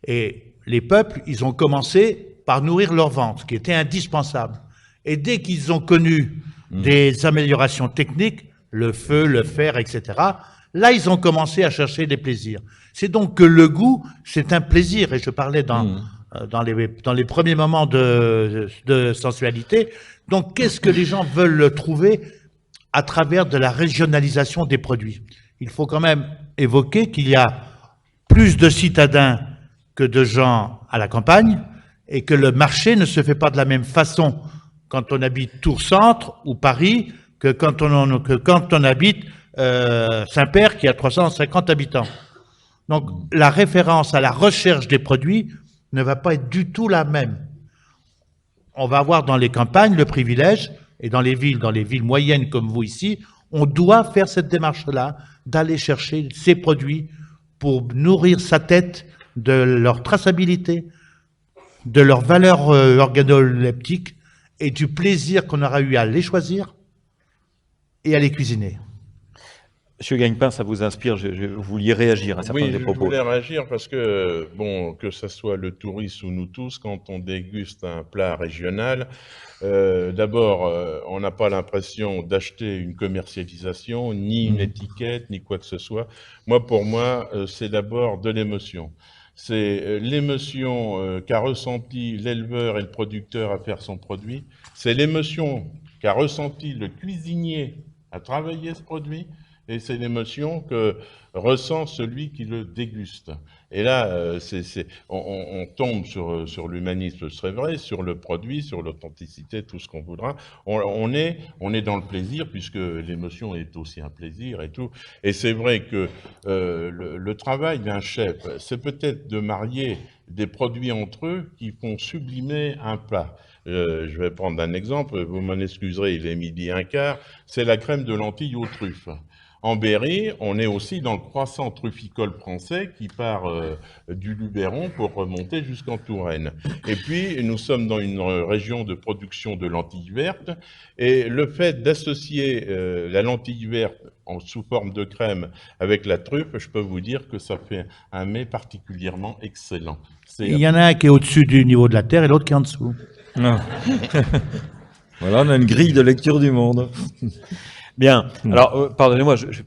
Et les peuples, ils ont commencé par nourrir leur ventre, qui était indispensable. Et dès qu'ils ont connu des améliorations techniques, le feu, le fer, etc., là, ils ont commencé à chercher des plaisirs. C'est donc que le goût, c'est un plaisir. Et je parlais dans les premiers moments de sensualité. Donc, qu'est-ce que les gens veulent trouver à travers de la régionalisation des produits? Il faut quand même évoquer qu'il y a plus de citadins que de gens à la campagne et que le marché ne se fait pas de la même façon quand on habite Tours-Centre ou Paris que quand on habite Saint-Père qui a 350 habitants. Donc, la référence à la recherche des produits ne va pas être du tout la même. On va avoir dans les campagnes le privilège, et dans les villes moyennes comme vous ici, on doit faire cette démarche-là, d'aller chercher ces produits pour nourrir sa tête de leur traçabilité, de leur valeur organoleptique et du plaisir qu'on aura eu à les choisir et à les cuisiner. Monsieur Gagnepin, ça vous inspire, vous vouliez réagir à certains Oui, des je propos. voulais réagir parce que, bon, que ce soit le touriste ou nous tous, quand on déguste un plat régional, d'abord, on n'a pas l'impression d'acheter une commercialisation, ni une étiquette, ni quoi que ce soit. Pour moi, c'est d'abord de l'émotion. C'est l'émotion qu'a ressenti l'éleveur et le producteur à faire son produit. C'est l'émotion qu'a ressenti le cuisinier à travailler ce produit. Et c'est l'émotion que ressent celui qui le déguste. Et là, on tombe sur l'humanisme, ce serait vrai, sur le produit, sur l'authenticité, tout ce qu'on voudra. On est dans le plaisir, puisque l'émotion est aussi un plaisir et tout. Et c'est vrai que le travail d'un chef, c'est peut-être de marier des produits entre eux qui font sublimer un plat. Je vais prendre un exemple, vous m'en excuserez, il est 12:15, c'est la crème de lentilles aux truffes. En Berry, on est aussi dans le croissant trufficole français qui part du Luberon pour remonter jusqu'en Touraine. Et puis, nous sommes dans une région de production de lentilles vertes. Et le fait d'associer la lentille verte sous forme de crème avec la truffe, je peux vous dire que ça fait un mets particulièrement excellent. Il y en a un qui est au-dessus du niveau de la terre et l'autre qui est en dessous. Ah. Voilà, on a une grille de lecture du monde. Bien. Alors, pardonnez-moi, je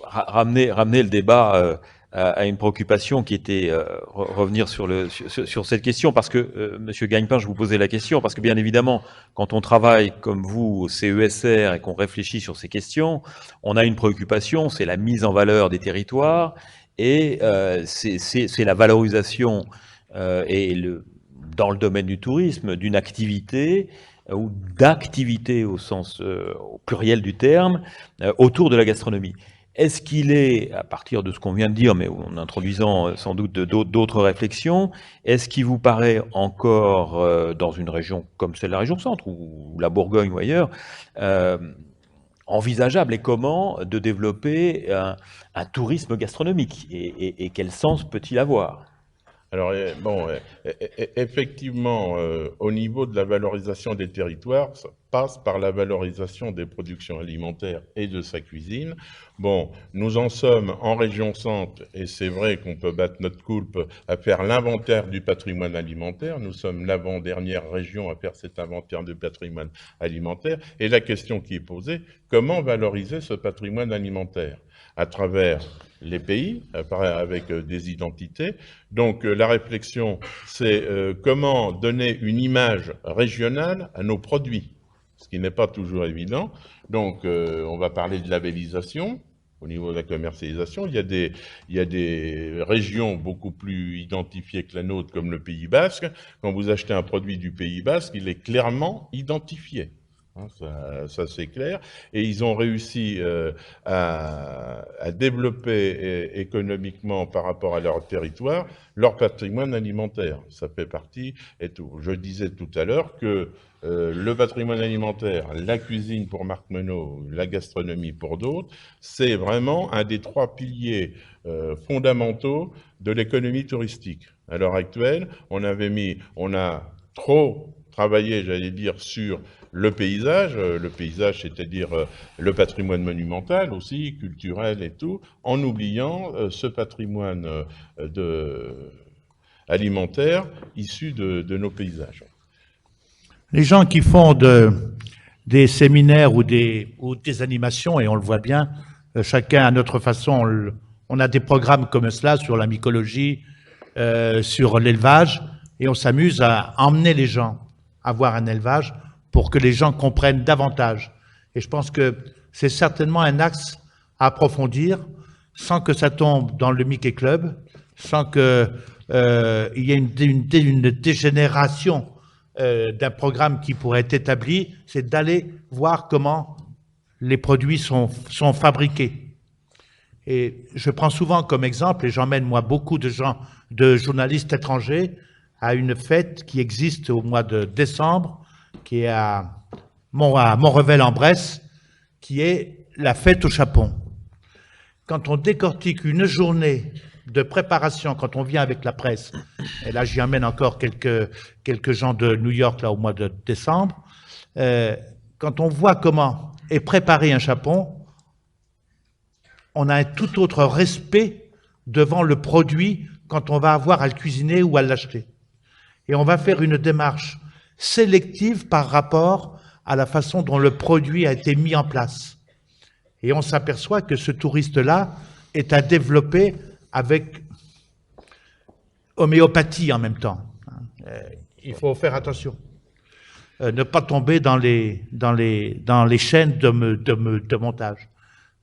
ramener le débat à une préoccupation qui était revenir sur cette question, parce que, Monsieur Gagnepin, je vous posais la question, parce que bien évidemment, quand on travaille comme vous au CESR et qu'on réfléchit sur ces questions, on a une préoccupation, c'est la mise en valeur des territoires, et c'est la valorisation dans le domaine du tourisme, d'une activité ou d'activité au sens au pluriel du terme, autour de la gastronomie. Est-ce qu'il est, à partir de ce qu'on vient de dire, mais en introduisant sans doute d'autres réflexions, est-ce qu'il vous paraît encore, dans une région comme celle de la région centre, ou la Bourgogne ou ailleurs, envisageable, et comment, de développer un tourisme gastronomique, et quel sens peut-il avoir ? Alors, bon, effectivement, au niveau de la valorisation des territoires, ça passe par la valorisation des productions alimentaires et de sa cuisine. Bon, nous en sommes en région centre, et c'est vrai qu'on peut battre notre coulpe à faire l'inventaire du patrimoine alimentaire. Nous sommes l'avant-dernière région à faire cet inventaire du patrimoine alimentaire. Et la question qui est posée, comment valoriser ce patrimoine alimentaire ? À travers les pays, avec des identités. Donc la réflexion, c'est comment donner une image régionale à nos produits. ce qui n'est pas toujours évident. Donc, on va parler de labellisation. Au niveau de la commercialisation, il y a des régions beaucoup plus identifiées que la nôtre, comme le Pays Basque. Quand vous achetez un produit du Pays Basque, il est clairement identifié. Ça c'est clair. Et ils ont réussi à développer économiquement par rapport à leur territoire leur patrimoine alimentaire. Ça fait partie et tout. Je disais tout à l'heure que le patrimoine alimentaire, la cuisine pour Marc Menot, la gastronomie pour d'autres, c'est vraiment un des 3 piliers fondamentaux de l'économie touristique. À l'heure actuelle, on a trop travaillé, j'allais dire, sur le paysage, c'est-à-dire le patrimoine monumental aussi, culturel et tout, en oubliant ce patrimoine alimentaire issu de nos paysages. Les gens qui font des séminaires ou des animations, et on le voit bien, chacun à notre façon, on a des programmes comme cela sur la mycologie, sur l'élevage, et on s'amuse à emmener les gens à voir un élevage pour que les gens comprennent davantage. Et je pense que c'est certainement un axe à approfondir sans que ça tombe dans le Mickey Club, sans qu'il y ait une dégénération d'un programme qui pourrait être établi, c'est d'aller voir comment les produits sont fabriqués. Et je prends souvent comme exemple, et j'emmène moi beaucoup de journalistes étrangers, à une fête qui existe au mois de décembre, qui est à Montrevel-en-Bresse, qui est la fête au chapon. Quand on décortique une journée de préparation, quand on vient avec la presse, et là j'y emmène encore quelques gens de New York là au mois de décembre, quand on voit comment est préparé un chapon, on a un tout autre respect devant le produit quand on va avoir à le cuisiner ou à l'acheter. Et on va faire une démarche sélective par rapport à la façon dont le produit a été mis en place. Et on s'aperçoit que ce touriste-là est à développer avec homéopathie en même temps. Il faut faire attention. Ne pas tomber dans les chaînes de montage.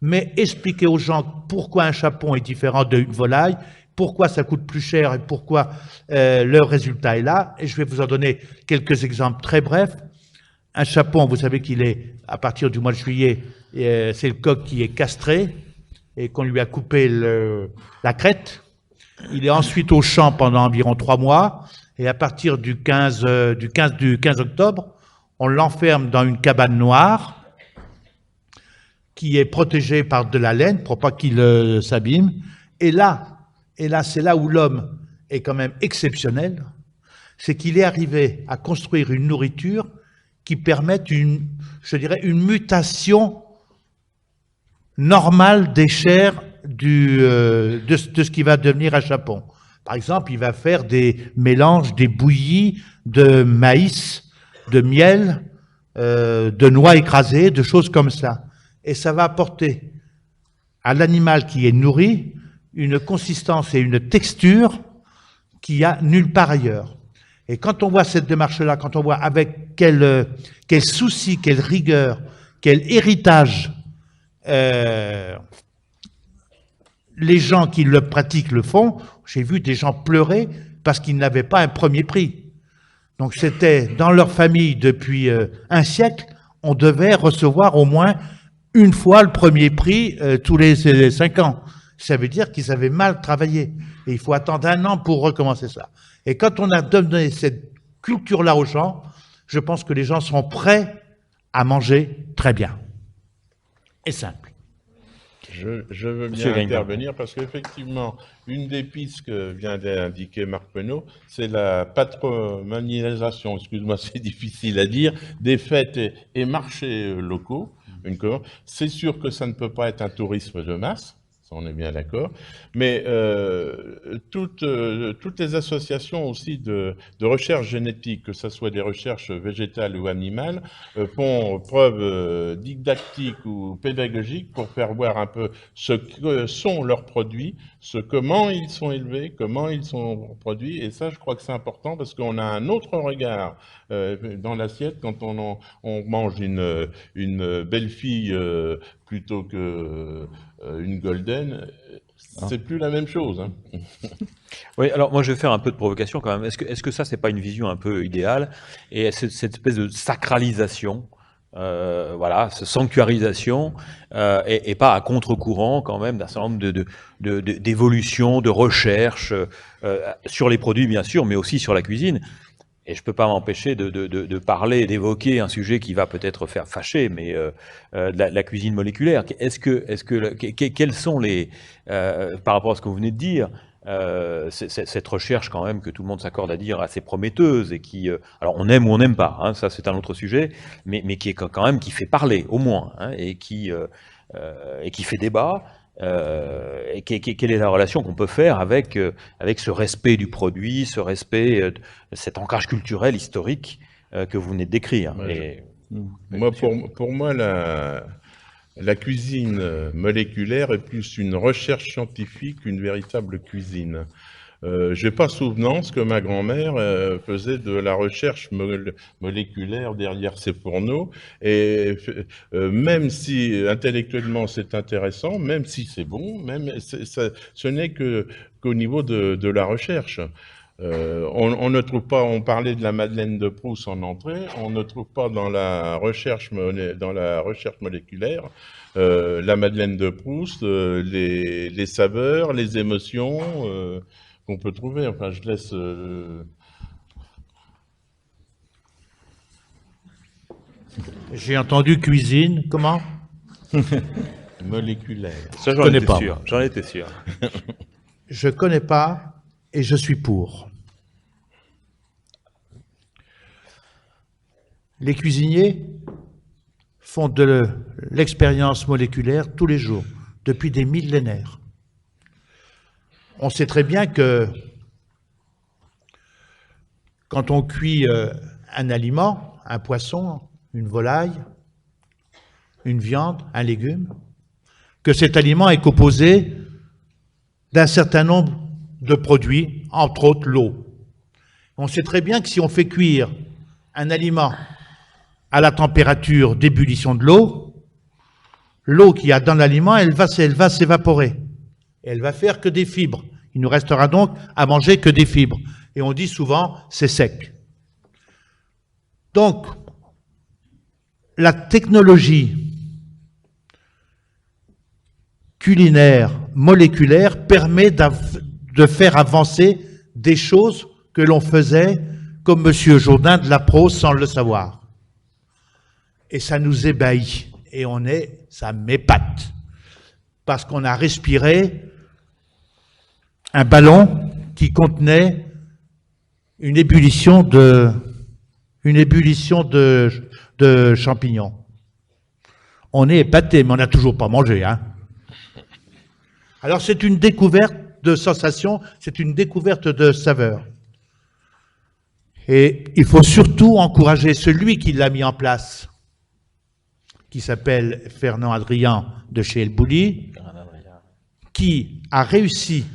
Mais expliquer aux gens pourquoi un chapon est différent d'une volaille, pourquoi ça coûte plus cher et pourquoi le résultat est là. Et je vais vous en donner quelques exemples très brefs. Un chapon, vous savez qu'il est, à partir du mois de juillet, c'est le coq qui est castré et qu'on lui a coupé la crête. Il est ensuite au champ pendant environ 3 mois et à partir du 15 octobre, on l'enferme dans une cabane noire qui est protégée par de la laine pour pas qu'il s'abîme. Et là, c'est là où l'homme est quand même exceptionnel, c'est qu'il est arrivé à construire une nourriture qui permette une mutation normale des chairs de ce qui va devenir un chapon. Par exemple, il va faire des mélanges, des bouillies de maïs, de miel, de noix écrasées, de choses comme ça. Et ça va apporter à l'animal qui est nourri une consistance et une texture qu'il n'y a nulle part ailleurs. Et quand on voit cette démarche-là, quand on voit avec quel souci, quelle rigueur, quel héritage les gens qui le pratiquent le font, j'ai vu des gens pleurer parce qu'ils n'avaient pas un premier prix. Donc c'était dans leur famille depuis un siècle, on devait recevoir au moins une fois le premier prix tous les 5 ans. Ça veut dire qu'ils avaient mal travaillé. Et il faut attendre 1 an pour recommencer ça. Et quand on a donné cette culture-là aux gens, je pense que les gens sont prêts à manger très bien. Et simple. Je veux bien intervenir parce qu'effectivement, une des pistes que vient d'indiquer Marc Menot, c'est la patrimonialisation, excuse-moi, c'est difficile à dire, des fêtes et marchés locaux. C'est sûr que ça ne peut pas être un tourisme de masse, ça on est bien d'accord. Mais toutes les associations aussi de recherche génétique, que ce soit des recherches végétales ou animales, font preuve didactique ou pédagogique pour faire voir un peu ce que sont leurs produits, comment ils sont élevés, comment ils sont produits. Et ça, je crois que c'est important parce qu'on a un autre regard dans l'assiette quand on mange une belle fille plutôt que une golden. C'est plus la même chose. Hein. Oui, alors moi je vais faire un peu de provocation quand même. Est-ce que ça, c'est pas une vision un peu idéale? Et cette espèce de sacralisation, voilà, cette sanctuarisation, et pas à contre-courant quand même d'un certain nombre d'évolutions, de recherches sur les produits bien sûr, mais aussi sur la cuisine. Et je ne peux pas m'empêcher de parler, d'évoquer un sujet qui va peut-être faire fâcher, mais la cuisine moléculaire. Quels sont les, par rapport à ce que vous venez de dire, cette recherche quand même que tout le monde s'accorde à dire assez prometteuse et qui, alors on aime ou on n'aime pas, hein, ça c'est un autre sujet, mais qui est quand même qui fait parler au moins, hein, et qui fait débat. Et quelle est la relation qu'on peut faire avec ce respect du produit, ce respect, cet ancrage culturel, historique que vous venez de décrire. Ouais, pour moi, la cuisine moléculaire est plus une recherche scientifique qu'une véritable cuisine. J'ai pas souvenance que ma grand-mère faisait de la recherche moléculaire derrière ses fourneaux, et même si intellectuellement c'est intéressant, même si c'est bon, ce n'est qu'au niveau de la recherche. On ne trouve pas, on parlait de la Madeleine de Proust en entrée, on ne trouve pas dans la recherche moléculaire la Madeleine de Proust, les saveurs, les émotions qu'on peut trouver. Enfin, je laisse... J'ai entendu cuisine, comment? Moléculaire. Ça, j'en étais sûr. J'en étais sûr. Je connais pas et je suis pour. Les cuisiniers font de l'expérience moléculaire tous les jours, depuis des millénaires. On sait très bien que quand on cuit un aliment, un poisson, une volaille, une viande, un légume, que cet aliment est composé d'un certain nombre de produits, entre autres l'eau. On sait très bien que si on fait cuire un aliment à la température d'ébullition de l'eau qu'il y a dans l'aliment, elle va s'évaporer. Elle va faire que des fibres. Il nous restera donc à manger que des fibres. Et on dit souvent, c'est sec. Donc, la technologie culinaire, moléculaire, permet de faire avancer des choses que l'on faisait comme M. Jourdain de la Prose sans le savoir. Et ça nous ébahit. Et ça m'épate. Parce qu'on a respiré un ballon qui contenait une ébullition de champignons. On est épaté, mais on n'a toujours pas mangé, hein. Alors c'est une découverte de sensations, c'est une découverte de saveurs. Et il faut surtout encourager celui qui l'a mis en place, qui s'appelle Fernand Adrian de chez El Bulli, qui a réussi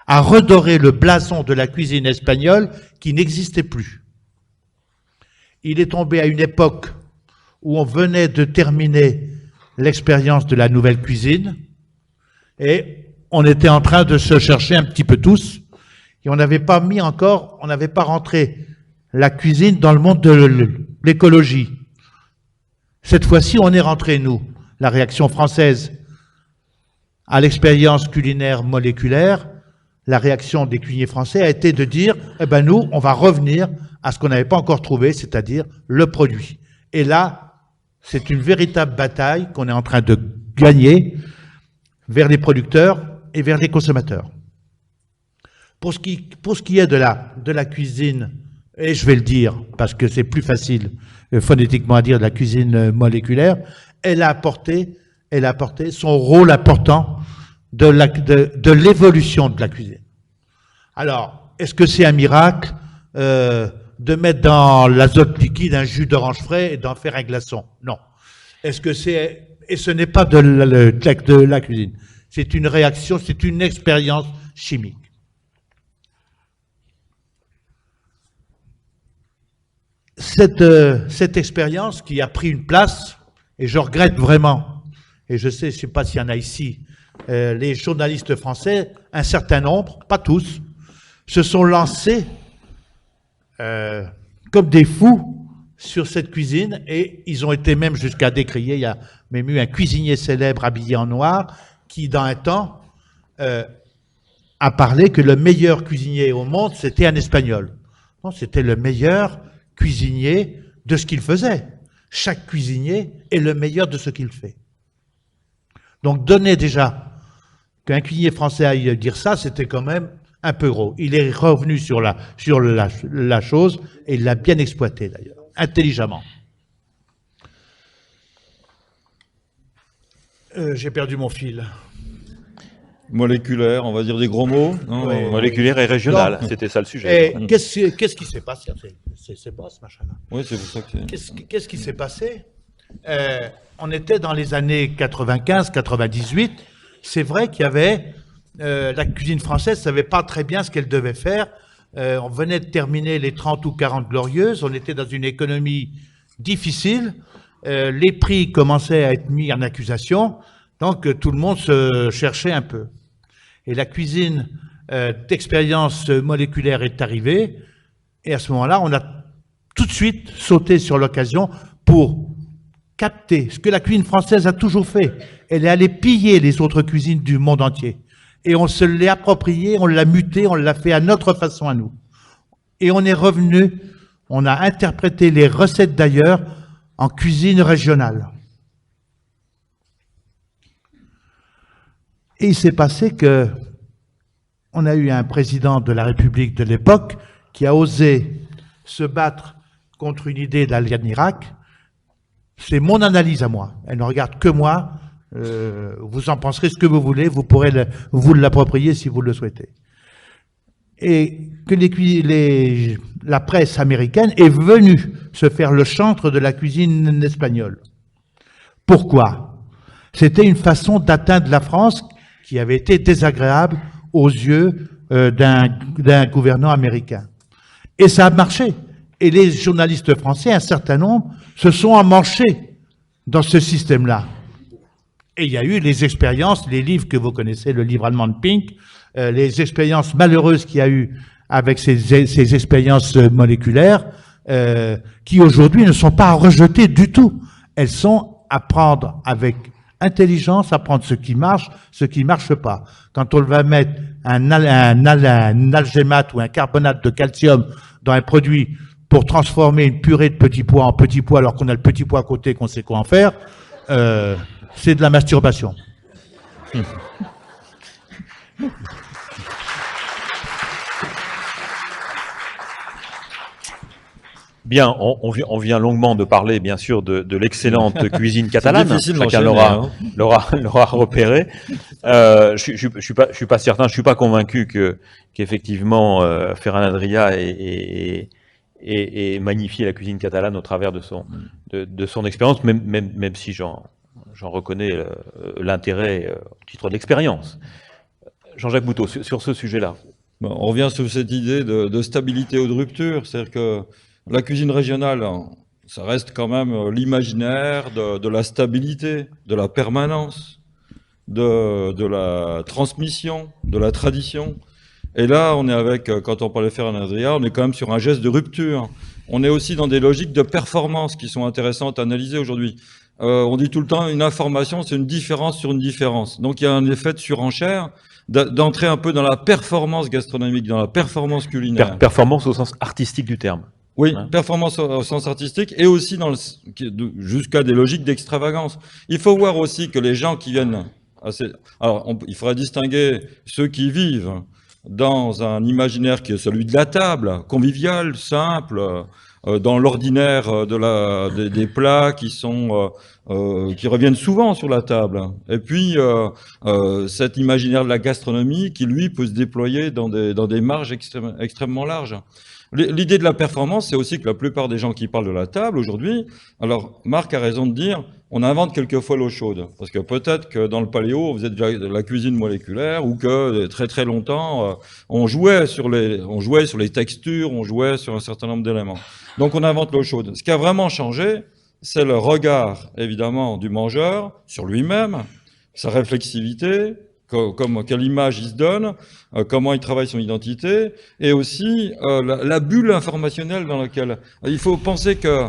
à redorer le blason de la cuisine espagnole qui n'existait plus. Il est tombé à une époque où on venait de terminer l'expérience de la nouvelle cuisine et on était en train de se chercher un petit peu tous et on n'avait pas rentré la cuisine dans le monde de l'écologie. Cette fois-ci, on est rentré, nous, la réaction française, à l'expérience culinaire moléculaire. La réaction des cuisiniers français a été de dire, eh ben nous, on va revenir à ce qu'on n'avait pas encore trouvé, c'est-à-dire le produit. Et là, c'est une véritable bataille qu'on est en train de gagner vers les producteurs et vers les consommateurs. Pour ce qui est de la cuisine, et je vais le dire parce que c'est plus facile phonétiquement à dire, de la cuisine moléculaire, elle a apporté son rôle important de l'évolution de la cuisine. Alors, est-ce que c'est un miracle de mettre dans l'azote liquide un jus d'orange frais et d'en faire un glaçon? Non. Est-ce que c'est... Et ce n'est pas de la cuisine. C'est une réaction, c'est une expérience chimique. Cette expérience qui a pris une place, et je regrette vraiment, et je sais pas s'il y en a ici, les journalistes français, un certain nombre, pas tous, se sont lancés comme des fous sur cette cuisine, et ils ont été même jusqu'à décrier, il y a même eu un cuisinier célèbre habillé en noir, qui dans un temps a parlé que le meilleur cuisinier au monde, c'était un Espagnol. Non, c'était le meilleur cuisinier de ce qu'il faisait. Chaque cuisinier est le meilleur de ce qu'il fait. Donc donner déjà qu'un cuisinier français aille dire ça, c'était quand même un peu gros. Il est revenu sur la chose et il l'a bien exploité d'ailleurs, intelligemment. J'ai perdu mon fil. Moléculaire, on va dire des gros mots. Non, Oui. Moléculaire et régional, Non. c'était ça le sujet. Et qu'est-ce qui s'est passé? C'est pas ce machin-là. Oui, c'est pour ça que Qu'est-ce qui s'est passé? On était dans les années 95-98. C'est vrai qu'il y avait... la cuisine française ne savait pas très bien ce qu'elle devait faire. On venait de terminer les 30 ou 40 glorieuses. On était dans une économie difficile. Les prix commençaient à être mis en accusation. Donc tout le monde se cherchait un peu. Et la cuisine d'expérience moléculaire est arrivée. Et à ce moment-là, on a tout de suite sauté sur l'occasion pour capter ce que la cuisine française a toujours fait. Elle est allée piller les autres cuisines du monde entier. Et on se l'est approprié, on l'a muté, on l'a fait à notre façon à nous. Et on est revenu, on a interprété les recettes d'ailleurs en cuisine régionale. Et il s'est passé que on a eu un président de la République de l'époque qui a osé se battre contre une idée d'Al Irak. C'est mon analyse à moi. Elle ne regarde que moi. Vous en penserez ce que vous voulez. Vous pourrez vous l'approprier si vous le souhaitez. Et que la presse américaine est venue se faire le chantre de la cuisine espagnole. Pourquoi? C'était une façon d'atteindre la France qui avait été désagréable aux yeux d'un gouvernant américain. Et ça a marché. Et les journalistes français, un certain nombre, se sont emmanchés dans ce système-là. Et il y a eu les expériences, les livres que vous connaissez, le livre allemand de Pink, les expériences malheureuses qu'il y a eu avec ces expériences moléculaires, qui aujourd'hui ne sont pas à rejeter du tout. Elles sont à prendre avec intelligence, à prendre ce qui marche pas. Quand on va mettre un algémate ou un carbonate de calcium dans un produit pour transformer une purée de petits pois en petits pois alors qu'on a le petit pois à côté, qu'on sait quoi en faire, c'est de la masturbation. Bien, on vient longuement de parler, bien sûr, de l'excellente cuisine catalane. difficile Chacun d'enchaîner, l'aura repéré. Je suis pas certain, je suis pas convaincu qu'effectivement Ferran Adrià ait magnifié la cuisine catalane au travers de son expérience, même si j'en reconnais l'intérêt au titre d'expérience. Jean-Jacques Boutot, sur ce sujet-là. Bon, on revient sur cette idée de stabilité ou de rupture, c'est-à-dire que la cuisine régionale, ça reste quand même l'imaginaire de la stabilité, de la permanence, de la transmission, de la tradition. Et là, on est avec, quand on parle de Ferran Adrià, on est quand même sur un geste de rupture. On est aussi dans des logiques de performance qui sont intéressantes à analyser aujourd'hui. On dit tout le temps, une information, c'est une différence sur une différence. Donc il y a un effet de surenchère, d'entrer un peu dans la performance gastronomique, dans la performance culinaire. Performance au sens artistique du terme. Oui, performance au sens artistique et aussi jusqu'à des logiques d'extravagance. Il faut voir aussi que les gens qui viennent... Alors, il faudrait distinguer ceux qui vivent dans un imaginaire qui est celui de la table, convivial, simple, dans l'ordinaire des plats qui reviennent souvent sur la table. Et puis cet imaginaire de la gastronomie qui lui peut se déployer dans des marges extrêmement larges. L'idée de la performance, c'est aussi que la plupart des gens qui parlent de la table aujourd'hui, alors Marc a raison de dire, on invente quelquefois l'eau chaude, parce que peut-être que dans le paléo, vous êtes déjà de la cuisine moléculaire, ou que très très longtemps, on jouait sur les textures, on jouait sur un certain nombre d'éléments. Donc on invente l'eau chaude. Ce qui a vraiment changé, c'est le regard, évidemment, du mangeur sur lui-même, sa réflexivité, quelle image il se donne, comment il travaille son identité, et aussi la bulle informationnelle dans laquelle... Il faut penser que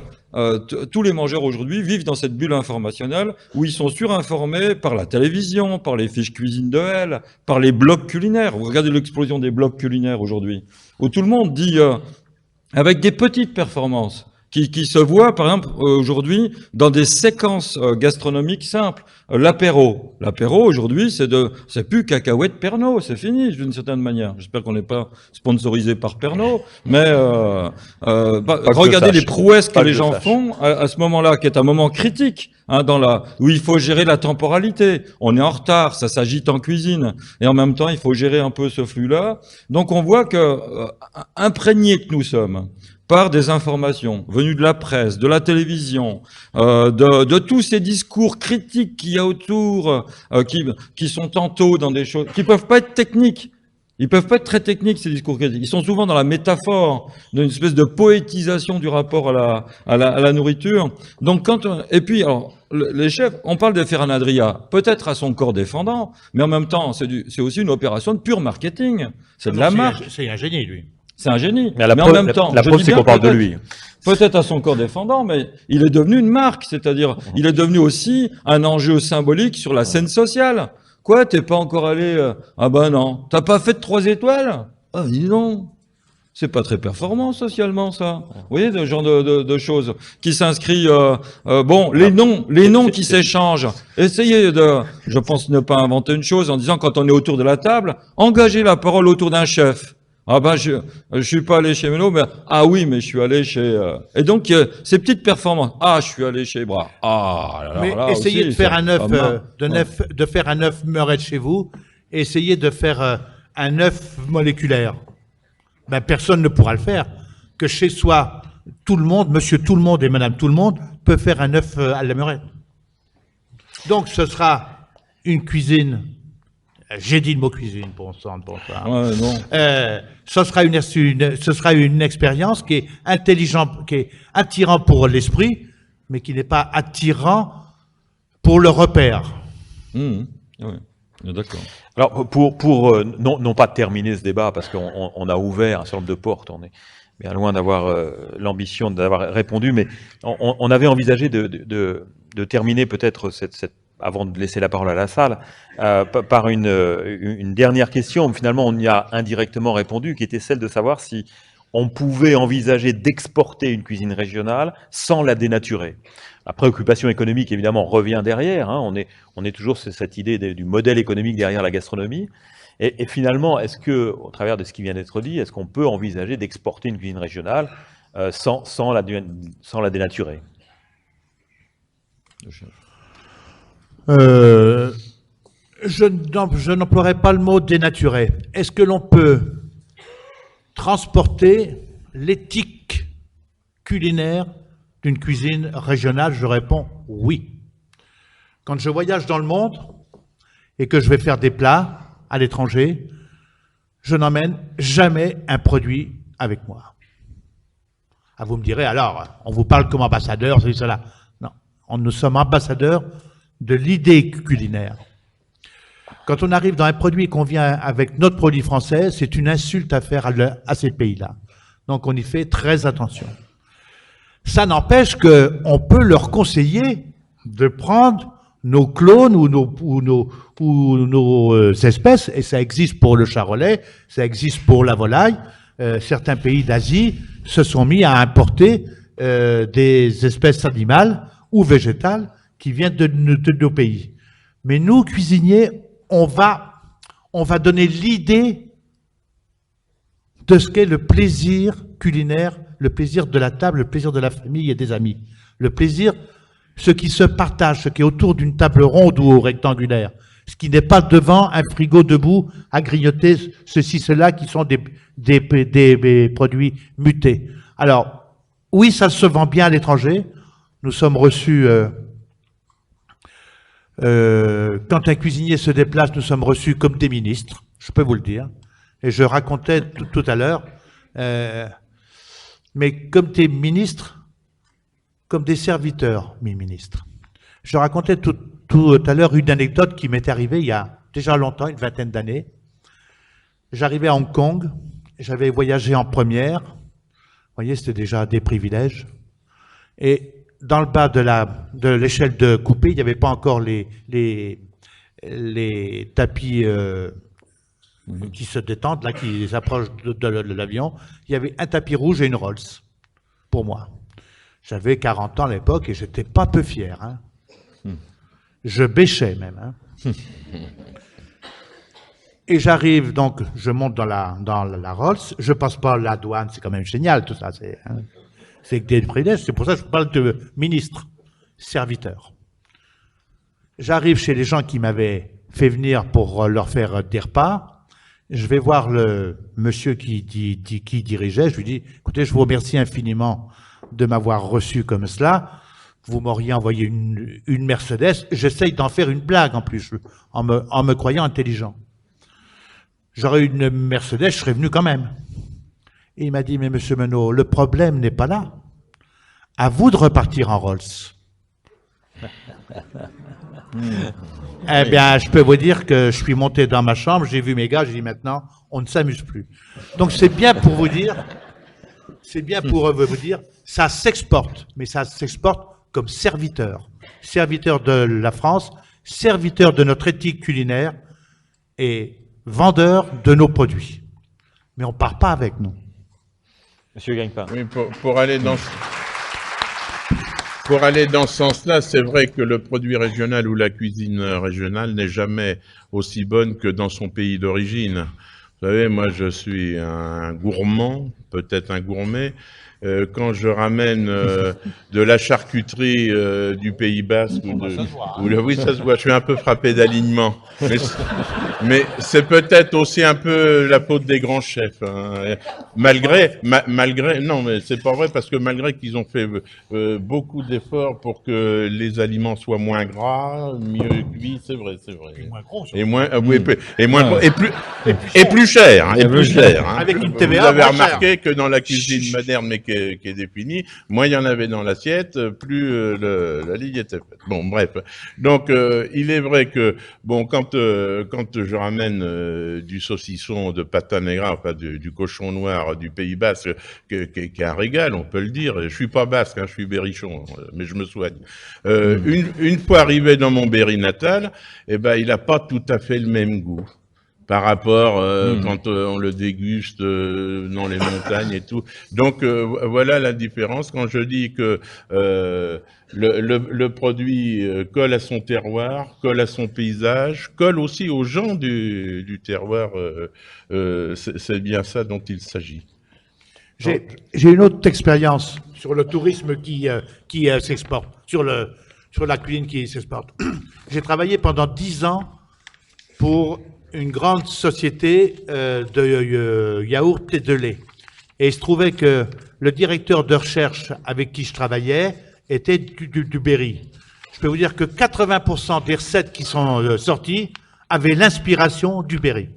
tous les mangeurs aujourd'hui vivent dans cette bulle informationnelle où ils sont surinformés par la télévision, par les fiches cuisine de L, par les blogs culinaires. Vous regardez l'explosion des blogs culinaires aujourd'hui, où tout le monde dit, avec des petites performances, qui se voit, par exemple, aujourd'hui, dans des séquences gastronomiques simples. L'apéro. L'apéro, aujourd'hui, c'est plus cacahuètes Pernod, c'est fini, d'une certaine manière. J'espère qu'on n'est pas sponsorisé par Pernod, mais regardez les prouesses que les gens font à ce moment-là, qui est un moment critique, hein, où il faut gérer la temporalité. On est en retard, ça s'agite en cuisine, et en même temps, il faut gérer un peu ce flux-là. Donc, on voit que, imprégnés que nous sommes, par des informations venues de la presse, de la télévision, de tous ces discours critiques qu'il y a autour, qui sont tantôt dans des choses qui peuvent pas être techniques. Ils peuvent pas être très techniques, ces discours critiques. Ils sont souvent dans la métaphore, d'une espèce de poétisation du rapport à la nourriture. Donc et puis alors, les chefs, on parle de Ferran Adrià, peut-être à son corps défendant, mais en même temps, c'est aussi une opération de pur marketing. C'est de la marque. C'est un génie, lui. C'est un génie. Mais en même temps, la preuve, c'est qu'on parle de lui. Peut-être à son corps défendant, mais il est devenu une marque, c'est-à-dire, il est devenu aussi un enjeu symbolique sur la scène sociale. Quoi, t'es pas encore allé, ah ben non, t'as pas fait de 3 étoiles? Ah, dis donc. C'est pas très performant socialement, ça. Vous voyez, ce genre de choses qui s'inscrit, les noms qui s'échangent. Essayez je pense ne pas inventer une chose en disant quand on est autour de la table, engagez la parole autour d'un chef. Ah ben je suis pas allé chez Melo, mais ah oui, mais je suis allé chez et donc ces petites performances. Ah, je suis allé chez Bras. Ah là, mais là essayez aussi, de faire un œuf de faire un œuf Meuret chez vous, et essayez de faire un œuf moléculaire. Ben personne ne pourra le faire. Que chez soi, tout le monde, monsieur tout le monde et madame tout le monde peut faire un œuf à la Meuret. Donc ce sera une cuisine. J'ai dit le mot cuisine pour ça. Ouais, non. Ce sera une expérience qui est intelligente, qui est attirant pour l'esprit, mais qui n'est pas attirant pour le repère. Ouais, d'accord. Alors, pour non pas terminer ce débat, parce qu'on a ouvert un certain nombre de portes, on est bien loin d'avoir l'ambition d'avoir répondu, mais on avait envisagé de terminer peut-être avant de laisser la parole à la salle, par une dernière question. Finalement, on y a indirectement répondu, qui était celle de savoir si on pouvait envisager d'exporter une cuisine régionale sans la dénaturer. La préoccupation économique, évidemment, revient derrière. Hein. On est toujours sur cette idée du modèle économique derrière la gastronomie. Et finalement, est-ce que, au travers de ce qui vient d'être dit, est-ce qu'on peut envisager d'exporter une cuisine régionale sans la dénaturer ? Je n'emploierai pas le mot dénaturé. Est-ce que l'on peut transporter l'éthique culinaire d'une cuisine régionale? Je réponds oui. Quand je voyage dans le monde et que je vais faire des plats à l'étranger, je n'emmène jamais un produit avec moi. Ah, vous me direz, alors, on vous parle comme ambassadeur, c'est cela. Non, nous sommes ambassadeurs de l'idée culinaire. Quand on arrive dans un produit et qu'on vient avec notre produit français, c'est une insulte à faire à ces pays-là. Donc on y fait très attention. Ça n'empêche qu'on peut leur conseiller de prendre nos clones ou nos espèces, et ça existe pour le charolais, ça existe pour la volaille. Certains pays d'Asie se sont mis à importer des espèces animales ou végétales qui viennent de nos pays. Mais nous, cuisiniers, on va donner l'idée de ce qu'est le plaisir culinaire le plaisir de la table, le plaisir de la famille et des amis. Le plaisir, ce qui se partage, ce qui est autour d'une table ronde ou rectangulaire. Ce qui n'est pas devant un frigo debout à grignoter ceci, cela, qui sont des produits mutés. Alors, oui, ça se vend bien à l'étranger. Nous sommes reçus, quand un cuisinier se déplace, nous sommes reçus comme des ministres, je peux vous le dire. Et je racontais tout à l'heure, mais comme des ministres, comme des serviteurs, mes ministres. Je racontais tout à l'heure une anecdote qui m'est arrivée il y a déjà longtemps, une vingtaine d'années. J'arrivais à Hong Kong, j'avais voyagé en première. Vous voyez, c'était déjà des privilèges. Et dans le bas de l'échelle de coupé, il n'y avait pas encore les tapis qui se détendent, là, qui s'approchent de l'avion. Il y avait un tapis rouge et une Rolls, pour moi. J'avais 40 ans à l'époque et j'étais pas peu fier. Hein. Je bêchais même. Hein. Et j'arrive, donc, je monte dans la Rolls, je passe par la douane, c'est quand même génial tout ça. C'est que des privilèges, c'est pour ça que je parle de ministre, serviteur. J'arrive chez les gens qui m'avaient fait venir pour leur faire des repas. Je vais voir le monsieur qui dirigeait, je lui dis, écoutez, je vous remercie infiniment de m'avoir reçu comme cela. Vous m'auriez envoyé une Mercedes. J'essaye d'en faire une blague en plus, en me croyant intelligent. J'aurais eu une Mercedes, je serais venu quand même. Et il m'a dit, mais monsieur Menot, le problème n'est pas là. À vous de repartir en Rolls. Eh bien, je peux vous dire que je suis monté dans ma chambre, j'ai vu mes gars, j'ai dit maintenant, on ne s'amuse plus. Donc c'est bien pour vous dire, ça s'exporte, mais ça s'exporte comme serviteur. Serviteur de la France, serviteur de notre éthique culinaire et vendeur de nos produits. Mais on ne part pas avec nous. Monsieur Gagnepin. Oui, pour aller dans ce sens-là, c'est vrai que le produit régional ou la cuisine régionale n'est jamais aussi bonne que dans son pays d'origine. Vous savez, moi je suis un gourmand, peut-être un gourmet. Quand je ramène de la charcuterie du Pays Basque, oui, ça se voit, je suis un peu frappé d'alignement. Mais c'est peut-être aussi un peu la faute des grands chefs. Hein. Malgré, non, mais c'est pas vrai parce que malgré qu'ils ont fait beaucoup d'efforts pour que les aliments soient moins gras, mieux cuits, c'est vrai. Et moins gros. Et moins, et plus cher, hein, et plus cher. Hein. Avec une TVA. Vous avez remarqué que dans la cuisine moderne, mais qui est définie, moins il y en avait dans l'assiette, plus la ligne était faite. Bon, bref. Donc, il est vrai que, bon, quand je ramène du saucisson de pata negra, enfin du cochon noir du Pays Basque, qui est un régal, on peut le dire. Je suis pas basque, hein, je suis berrichon, mais je me soigne. Une fois arrivé dans mon Berry natal, eh ben, il n'a pas tout à fait le même goût. Par rapport quand on le déguste dans les montagnes et tout. Donc voilà la différence. Quand je dis que le produit colle à son terroir, colle à son paysage, colle aussi aux gens du terroir, c'est bien ça dont il s'agit. J'ai une autre expérience sur le tourisme qui s'exporte, sur la cuisine qui s'exporte. J'ai travaillé pendant 10 ans pour une grande société de yaourt et de lait. Et il se trouvait que le directeur de recherche avec qui je travaillais était du Berry. Je peux vous dire que 80% des recettes qui sont sorties avaient l'inspiration du Berry.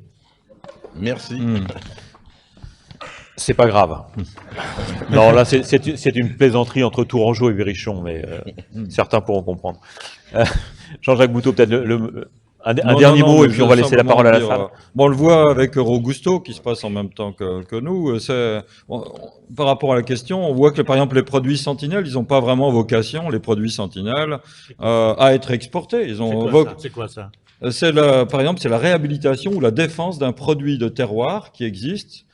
Merci. C'est pas grave. Non, là, c'est une plaisanterie entre Tourangeau et Berrichon, mais certains pourront comprendre. Jean-Jacques Bouteau, peut-être un dernier mot, et puis on va laisser la parole à la salle. Bon, on le voit avec Rogusto, qui se passe en même temps que nous. Par rapport à la question, on voit que, par exemple, les produits Sentinelle, ils n'ont pas vraiment vocation, les produits Sentinelle, à être exportés. C'est quoi ça? Par exemple, c'est la réhabilitation ou la défense d'un produit de terroir qui existe,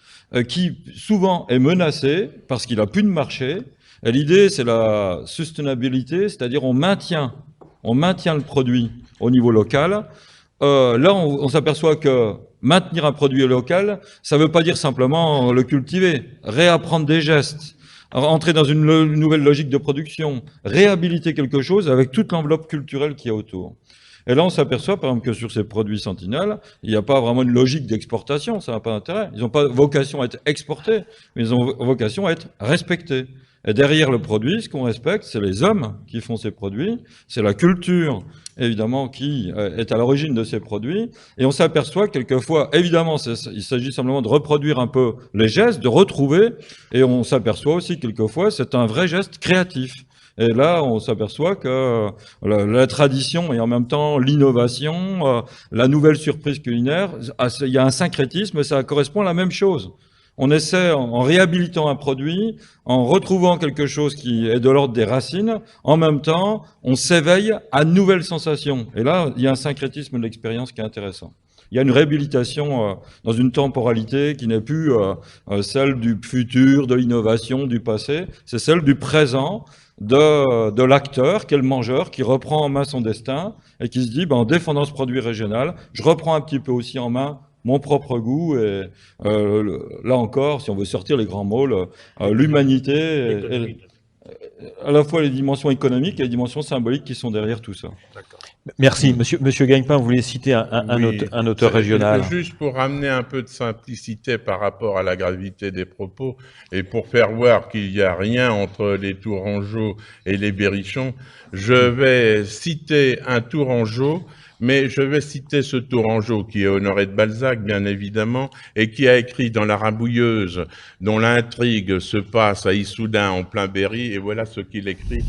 qui souvent est menacé parce qu'il n'a plus de marché. Et l'idée, c'est la sustainabilité, c'est-à-dire on maintient le produit au niveau local. Là, on s'aperçoit que maintenir un produit local, ça ne veut pas dire simplement le cultiver, réapprendre des gestes, entrer dans une nouvelle logique de production, réhabiliter quelque chose avec toute l'enveloppe culturelle qu'il y a autour. Et là, on s'aperçoit, par exemple, que sur ces produits Sentinelle, il n'y a pas vraiment une logique d'exportation, ça n'a pas d'intérêt. Ils n'ont pas vocation à être exportés, mais ils ont vocation à être respectés. Et derrière le produit, ce qu'on respecte, c'est les hommes qui font ces produits, c'est la culture, évidemment, qui est à l'origine de ces produits. Et on s'aperçoit quelquefois, évidemment, il s'agit simplement de reproduire un peu les gestes, de retrouver, et on s'aperçoit aussi quelquefois, c'est un vrai geste créatif. Et là, on s'aperçoit que la tradition et en même temps l'innovation, la nouvelle surprise culinaire, il y a un syncrétisme, ça correspond à la même chose. On essaie, en réhabilitant un produit, en retrouvant quelque chose qui est de l'ordre des racines, en même temps, on s'éveille à de nouvelles sensations. Et là, il y a un syncrétisme de l'expérience qui est intéressant. Il y a une réhabilitation dans une temporalité qui n'est plus celle du futur, de l'innovation, du passé, c'est celle du présent, de l'acteur, qui est le mangeur, qui reprend en main son destin et qui se dit, en défendant ce produit régional, je reprends un petit peu aussi en main mon propre goût et là encore, si on veut sortir les grands mots, l'humanité, à la fois les dimensions économiques et les dimensions symboliques qui sont derrière tout ça. Merci. Monsieur Gagnepin, vous voulez citer un auteur régional? Juste pour ramener un peu de simplicité par rapport à la gravité des propos et pour faire voir qu'il n'y a rien entre les Tourangeaux et les Berrichons, je vais citer un Tourangeau, mais je vais citer ce Tourangeau qui est Honoré de Balzac, bien évidemment, et qui a écrit dans La Rabouilleuse, dont l'intrigue se passe à Issoudun en plein Berry, et voilà ce qu'il écrit.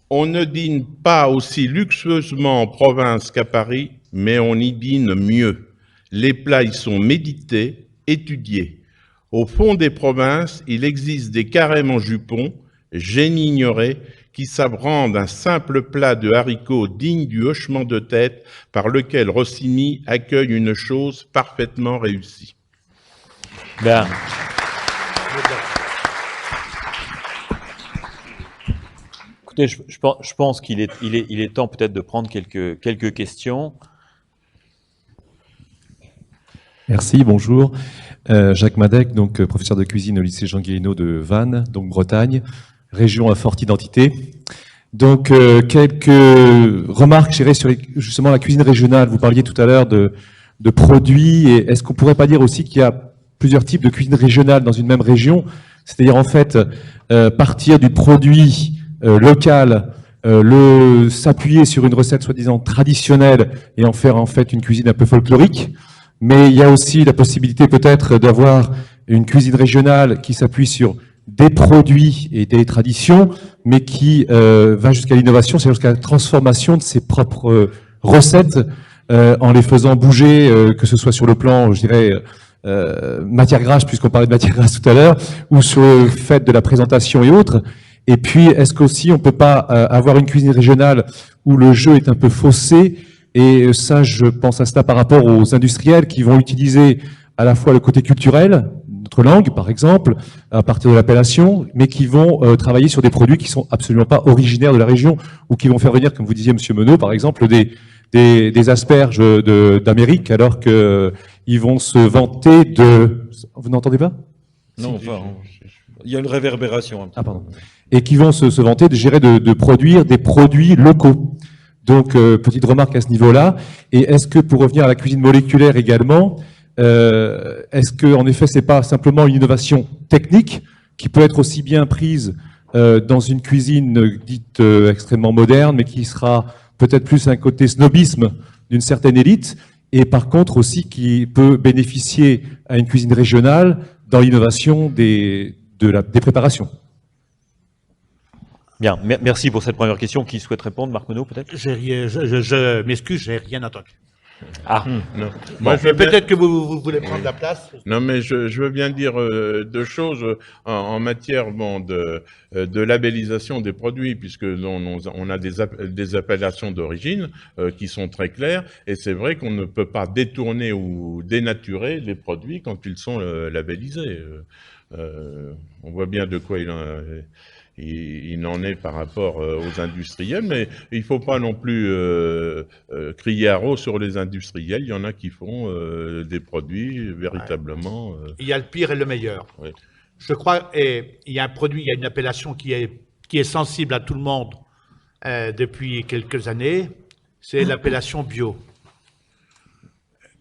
On ne dîne pas aussi luxueusement en province qu'à Paris, mais on y dîne mieux. Les plats y sont médités, étudiés. Au fond des provinces, il existe des carèmes en jupon, génie ignoré, qui savent rendre un simple plat de haricots digne du hochement de tête par lequel Rossini accueille une chose parfaitement réussie. Bien. Écoutez, je pense qu'il est temps peut-être de prendre quelques questions. Merci, bonjour. Jacques Madec, donc professeur de cuisine au lycée Jean Guéhenno de Vannes, donc Bretagne, région à forte identité. Donc quelques remarques, je dirais, sur justement la cuisine régionale. Vous parliez tout à l'heure de produits, et est-ce qu'on pourrait pas dire aussi qu'il y a plusieurs types de cuisine régionale dans une même région? C'est-à-dire en fait partir du produit local, s'appuyer sur une recette soi-disant traditionnelle et en faire en fait une cuisine un peu folklorique. Mais il y a aussi la possibilité peut-être d'avoir une cuisine régionale qui s'appuie sur des produits et des traditions, mais qui va jusqu'à l'innovation, c'est-à-dire jusqu'à la transformation de ses propres recettes en les faisant bouger, que ce soit sur le plan, je dirais, matière grasse, puisqu'on parlait de matière grasse tout à l'heure, ou sur le fait de la présentation et autres. Et puis, est-ce qu'aussi on peut pas avoir une cuisine régionale où le jeu est un peu faussé? Et ça, je pense à cela par rapport aux industriels qui vont utiliser à la fois le côté culturel, notre langue par exemple, à partir de l'appellation, mais qui vont travailler sur des produits qui sont absolument pas originaires de la région, ou qui vont faire venir, comme vous disiez, Monsieur Menot, par exemple, des asperges d'Amérique, alors que ils vont se vanter de... Vous n'entendez pas? Non, enfin, il y a une réverbération. Ah, pardon. Et qui vont se vanter de produire des produits locaux. Donc, petite remarque à ce niveau-là. Et est-ce que, pour revenir à la cuisine moléculaire également, est-ce que, en effet, c'est pas simplement une innovation technique qui peut être aussi bien prise dans une cuisine dite extrêmement moderne, mais qui sera peut-être plus un côté snobisme d'une certaine élite, et par contre aussi qui peut bénéficier à une cuisine régionale dans l'innovation des préparations? Bien, merci pour cette première question. Qui souhaite répondre? Marc Menot, peut-être? Je m'excuse, j'ai rien entendu. Ah, Non. Bon, Moi, peut-être que vous voulez prendre la place. Non, mais je veux bien dire deux choses en matière de labellisation des produits, puisque on a des appellations d'origine qui sont très claires, et c'est vrai qu'on ne peut pas détourner ou dénaturer les produits quand ils sont labellisés. On voit bien de quoi il en est par rapport aux industriels, mais il ne faut pas non plus crier haro sur les industriels. Il y en a qui font des produits véritablement... Il y a le pire et le meilleur. Oui. je crois, et il y a un produit, il y a une appellation qui est sensible à tout le monde depuis quelques années, c'est l'appellation bio.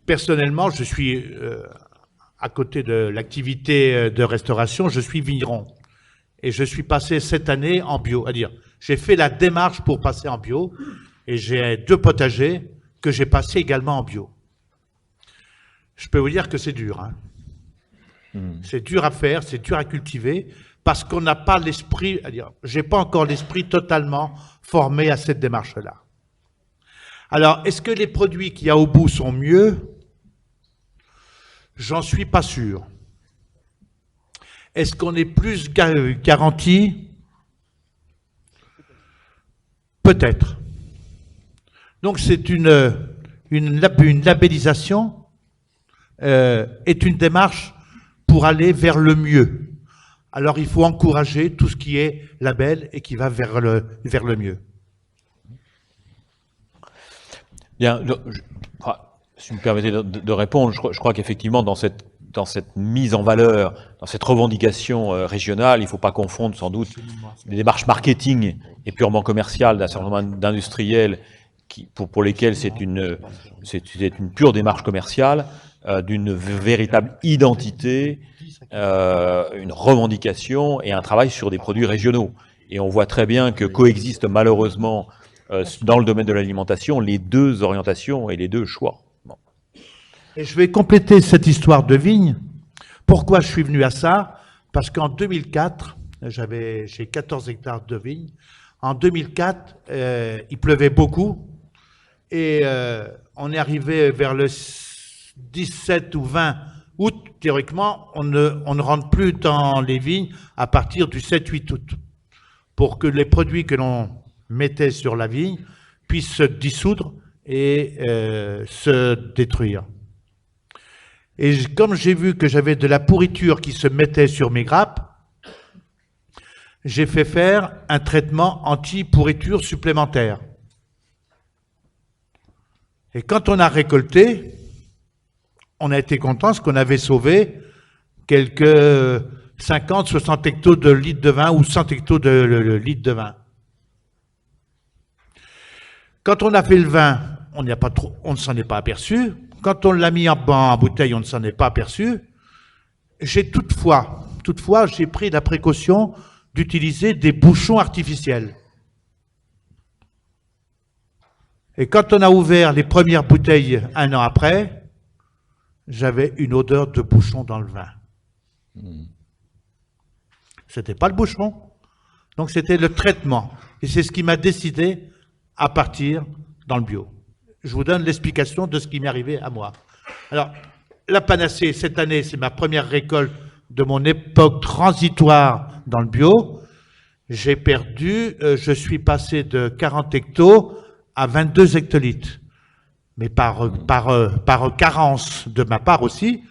Personnellement, je suis, à côté de l'activité de restauration, je suis vigneron. Et je suis passé cette année en bio. C'est-à-dire, j'ai fait la démarche pour passer en bio, et j'ai 2 potagers que j'ai passés également en bio. Je peux vous dire que c'est dur. Hein. C'est dur à faire, c'est dur à cultiver, parce qu'on n'a pas l'esprit, c'est-à-dire, j'ai pas encore l'esprit totalement formé à cette démarche-là. Alors, est-ce que les produits qu'il y a au bout sont mieux? J'en suis pas sûr. Est-ce qu'on est plus garanti? Peut-être. Donc c'est une labellisation est une démarche pour aller vers le mieux. Alors il faut encourager tout ce qui est label et qui va vers le mieux. Bien, si vous me permettez de répondre, je crois qu'effectivement dans cette mise en valeur, dans cette revendication régionale, il ne faut pas confondre sans doute les démarches marketing et purement commerciales d'un certain nombre d'industriels pour lesquels c'est une pure démarche commerciale, d'une véritable identité, une revendication et un travail sur des produits régionaux. Et on voit très bien que coexistent malheureusement dans le domaine de l'alimentation les 2 orientations et les 2 choix. Bon. Et je vais compléter cette histoire de vigne. Pourquoi je suis venu à ça? Parce qu'en 2004, j'ai 14 hectares de vignes. En 2004, il pleuvait beaucoup et on est arrivé vers le 17 ou 20 août. Théoriquement, on ne rentre plus dans les vignes à partir du 7-8 août pour que les produits que l'on mettait sur la vigne puissent se dissoudre et se détruire. Et comme j'ai vu que j'avais de la pourriture qui se mettait sur mes grappes, j'ai fait faire un traitement anti-pourriture supplémentaire. Et quand on a récolté, on a été content parce qu'on avait sauvé quelques 50-60 hectos de litres de vin ou 100 hectos de litres de vin. Quand on a fait le vin, on ne s'en est pas aperçu. Quand on l'a mis en bouteille, on ne s'en est pas aperçu. J'ai toutefois, j'ai pris la précaution d'utiliser des bouchons artificiels. Et quand on a ouvert les premières bouteilles 1 an après, j'avais une odeur de bouchon dans le vin. C'était pas le bouchon, donc c'était le traitement. Et c'est ce qui m'a décidé à partir dans le bio. Je vous donne l'explication de ce qui m'est arrivé à moi. Alors, la panacée, cette année, c'est ma première récolte de mon époque transitoire dans le bio. J'ai perdu, je suis passé de 40 hectos à 22 hectolitres. Mais par carence de ma part aussi,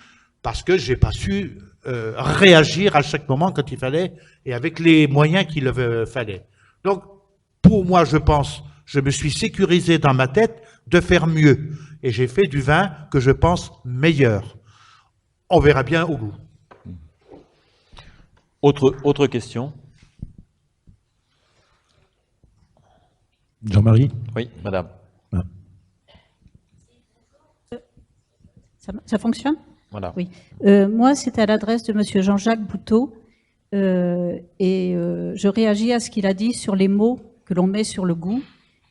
parce que j'ai pas su réagir à chaque moment quand il fallait et avec les moyens qu'il fallait. Donc, pour moi, je pense, je me suis sécurisé dans ma tête de faire mieux. Et j'ai fait du vin que je pense meilleur. On verra bien au goût. Autre question? Jean-Marie? Oui, madame. Ça fonctionne? Voilà. Oui. Moi, c'est à l'adresse de monsieur Jean-Jacques Bouteau. Je réagis à ce qu'il a dit sur les mots que l'on met sur le goût.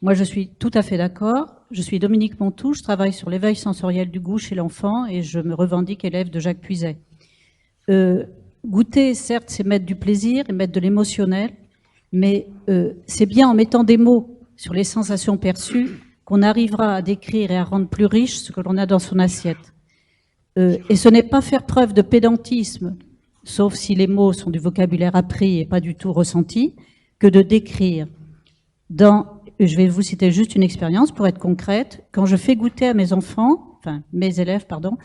Moi, je suis tout à fait d'accord. Je suis Dominique Montou, je travaille sur l'éveil sensoriel du goût chez l'enfant et je me revendique élève de Jacques Puiset. Goûter, certes, c'est mettre du plaisir et mettre de l'émotionnel, mais c'est bien en mettant des mots sur les sensations perçues qu'on arrivera à décrire et à rendre plus riche ce que l'on a dans son assiette. Et ce n'est pas faire preuve de pédantisme, sauf si les mots sont du vocabulaire appris et pas du tout ressenti, que de décrire. Je vais vous citer juste une expérience pour être concrète. Quand je fais goûter à mes enfants, enfin mes élèves, pardon,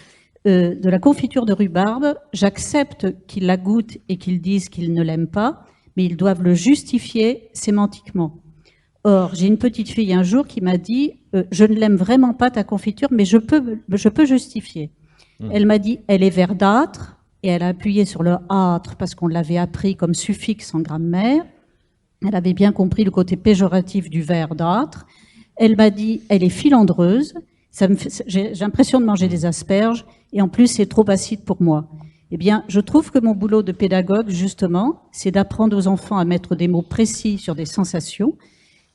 de la confiture de rhubarbe, j'accepte qu'ils la goûtent et qu'ils disent qu'ils ne l'aiment pas, mais ils doivent le justifier sémantiquement. Or, j'ai une petite fille un jour qui m'a dit « Je ne l'aime vraiment pas ta confiture, mais je peux justifier. » Elle m'a dit « Elle est verdâtre et elle a appuyé sur le âtre parce qu'on l'avait appris comme suffixe en grammaire. Elle avait bien compris le côté péjoratif du verbe d'âtre. Elle m'a dit, elle est filandreuse, j'ai l'impression de manger des asperges, et en plus c'est trop acide pour moi. Eh bien, je trouve que mon boulot de pédagogue, justement, c'est d'apprendre aux enfants à mettre des mots précis sur des sensations.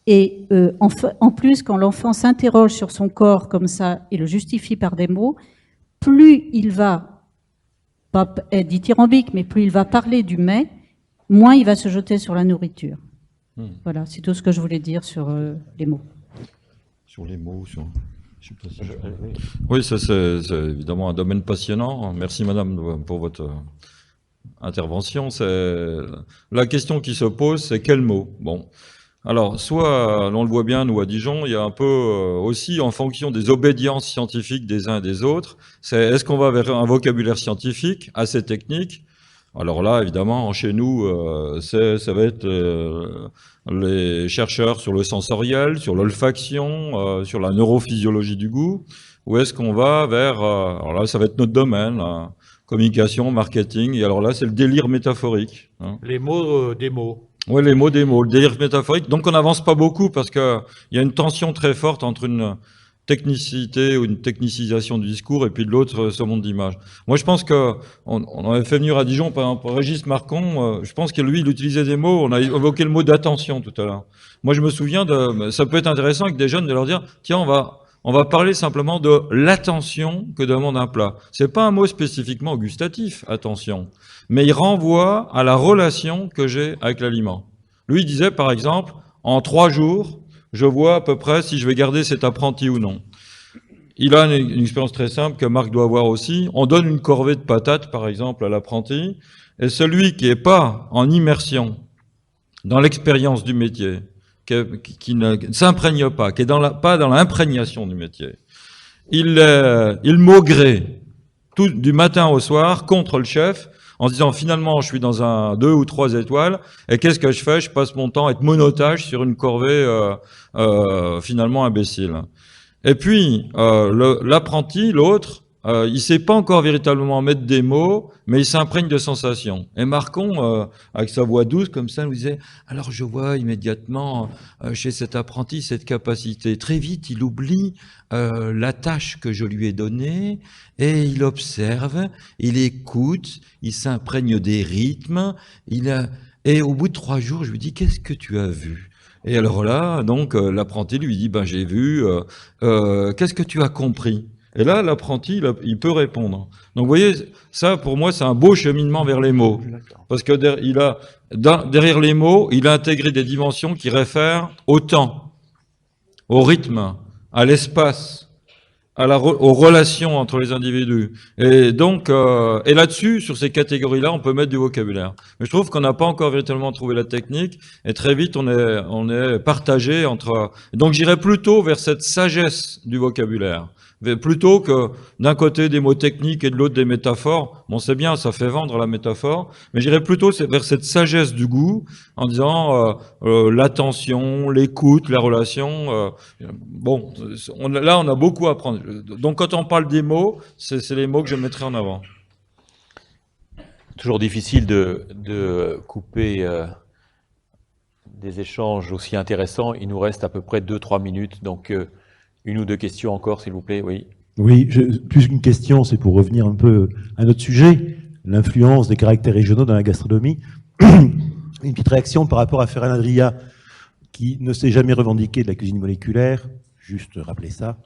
Et en plus, quand l'enfant s'interroge sur son corps comme ça et le justifie par des mots, plus il va, pas être dithyrambique, mais plus il va parler du mets, moins il va se jeter sur la nourriture. Voilà, c'est tout ce que je voulais dire sur les mots. Sur les mots, sur... Je sais pas si oui, ça c'est évidemment un domaine passionnant. Merci madame pour votre intervention. La question qui se pose, c'est quel mot? Bon, alors soit, on le voit bien nous à Dijon, il y a un peu aussi en fonction des obédiences scientifiques des uns et des autres, est-ce qu'on va vers un vocabulaire scientifique assez technique? Alors là, évidemment, chez nous, ça va être les chercheurs sur le sensoriel, sur l'olfaction, sur la neurophysiologie du goût, ou est-ce qu'on va vers, alors là, ça va être notre domaine, là, communication, marketing, et alors là, c'est le délire métaphorique. Hein. Les mots des mots. Oui, les mots des mots, le délire métaphorique. Donc on n'avance pas beaucoup parce qu'il y a une tension très forte entre une technicité ou une technicisation du discours et puis de l'autre ce monde d'image. Moi je pense on avait fait venir à Dijon par exemple Régis Marcon, je pense que lui il utilisait des mots, on a évoqué le mot d'attention tout à l'heure. Moi je me souviens ça peut être intéressant avec des jeunes de leur dire tiens on va parler simplement de l'attention que demande un plat. C'est pas un mot spécifiquement gustatif, attention, mais il renvoie à la relation que j'ai avec l'aliment. Lui il disait par exemple en 3 jours je vois à peu près si je vais garder cet apprenti ou non. Il a une expérience très simple que Marc doit avoir aussi. On donne une corvée de patates, par exemple, à l'apprenti, et celui qui n'est pas en immersion dans l'expérience du métier, qui ne s'imprègne pas, qui n'est pas dans l'imprégnation du métier, il maugré tout du matin au soir contre le chef, en se disant finalement je suis dans un 2 ou 3 étoiles et qu'est-ce que je fais? Je passe mon temps à être monotage sur une corvée finalement imbécile. Et puis l'apprenti, l'autre, il sait pas encore véritablement mettre des mots, mais il s'imprègne de sensations. Et Marcon, avec sa voix douce comme ça, nous disait alors je vois immédiatement chez cet apprenti cette capacité. Très vite, il oublie la tâche que je lui ai donnée et il observe, il écoute, il s'imprègne des rythmes. Et au bout de 3 jours, je lui dis qu'est-ce que tu as vu? Et alors là, donc l'apprenti lui dit ben j'ai vu. Qu'est-ce que tu as compris? Et là, l'apprenti, il peut répondre. Donc, vous voyez, ça, pour moi, c'est un beau cheminement vers les mots. Parce que derrière les mots, il a intégré des dimensions qui réfèrent au temps, au rythme, à l'espace, aux relations entre les individus. Et donc, et là-dessus, sur ces catégories-là, on peut mettre du vocabulaire. Mais je trouve qu'on n'a pas encore véritablement trouvé la technique, et très vite, on est partagé entre... Donc, j'irais plutôt vers cette sagesse du vocabulaire. Plutôt que d'un côté des mots techniques et de l'autre des métaphores. Bon, c'est bien, ça fait vendre la métaphore, mais j'irais plutôt vers cette sagesse du goût, en disant l'attention, l'écoute, la relation. Bon, là, on a beaucoup à apprendre. Donc, quand on parle des mots, c'est les mots que je mettrai en avant. Toujours difficile de couper des échanges aussi intéressants. Il nous reste à peu près 2-3 minutes, donc... 1 ou 2 questions encore, s'il vous plaît, oui. Oui, plus qu'une question, c'est pour revenir un peu à notre sujet, l'influence des caractères régionaux dans la gastronomie. Une petite réaction par rapport à Ferran Adrià, qui ne s'est jamais revendiqué de la cuisine moléculaire, juste rappeler ça,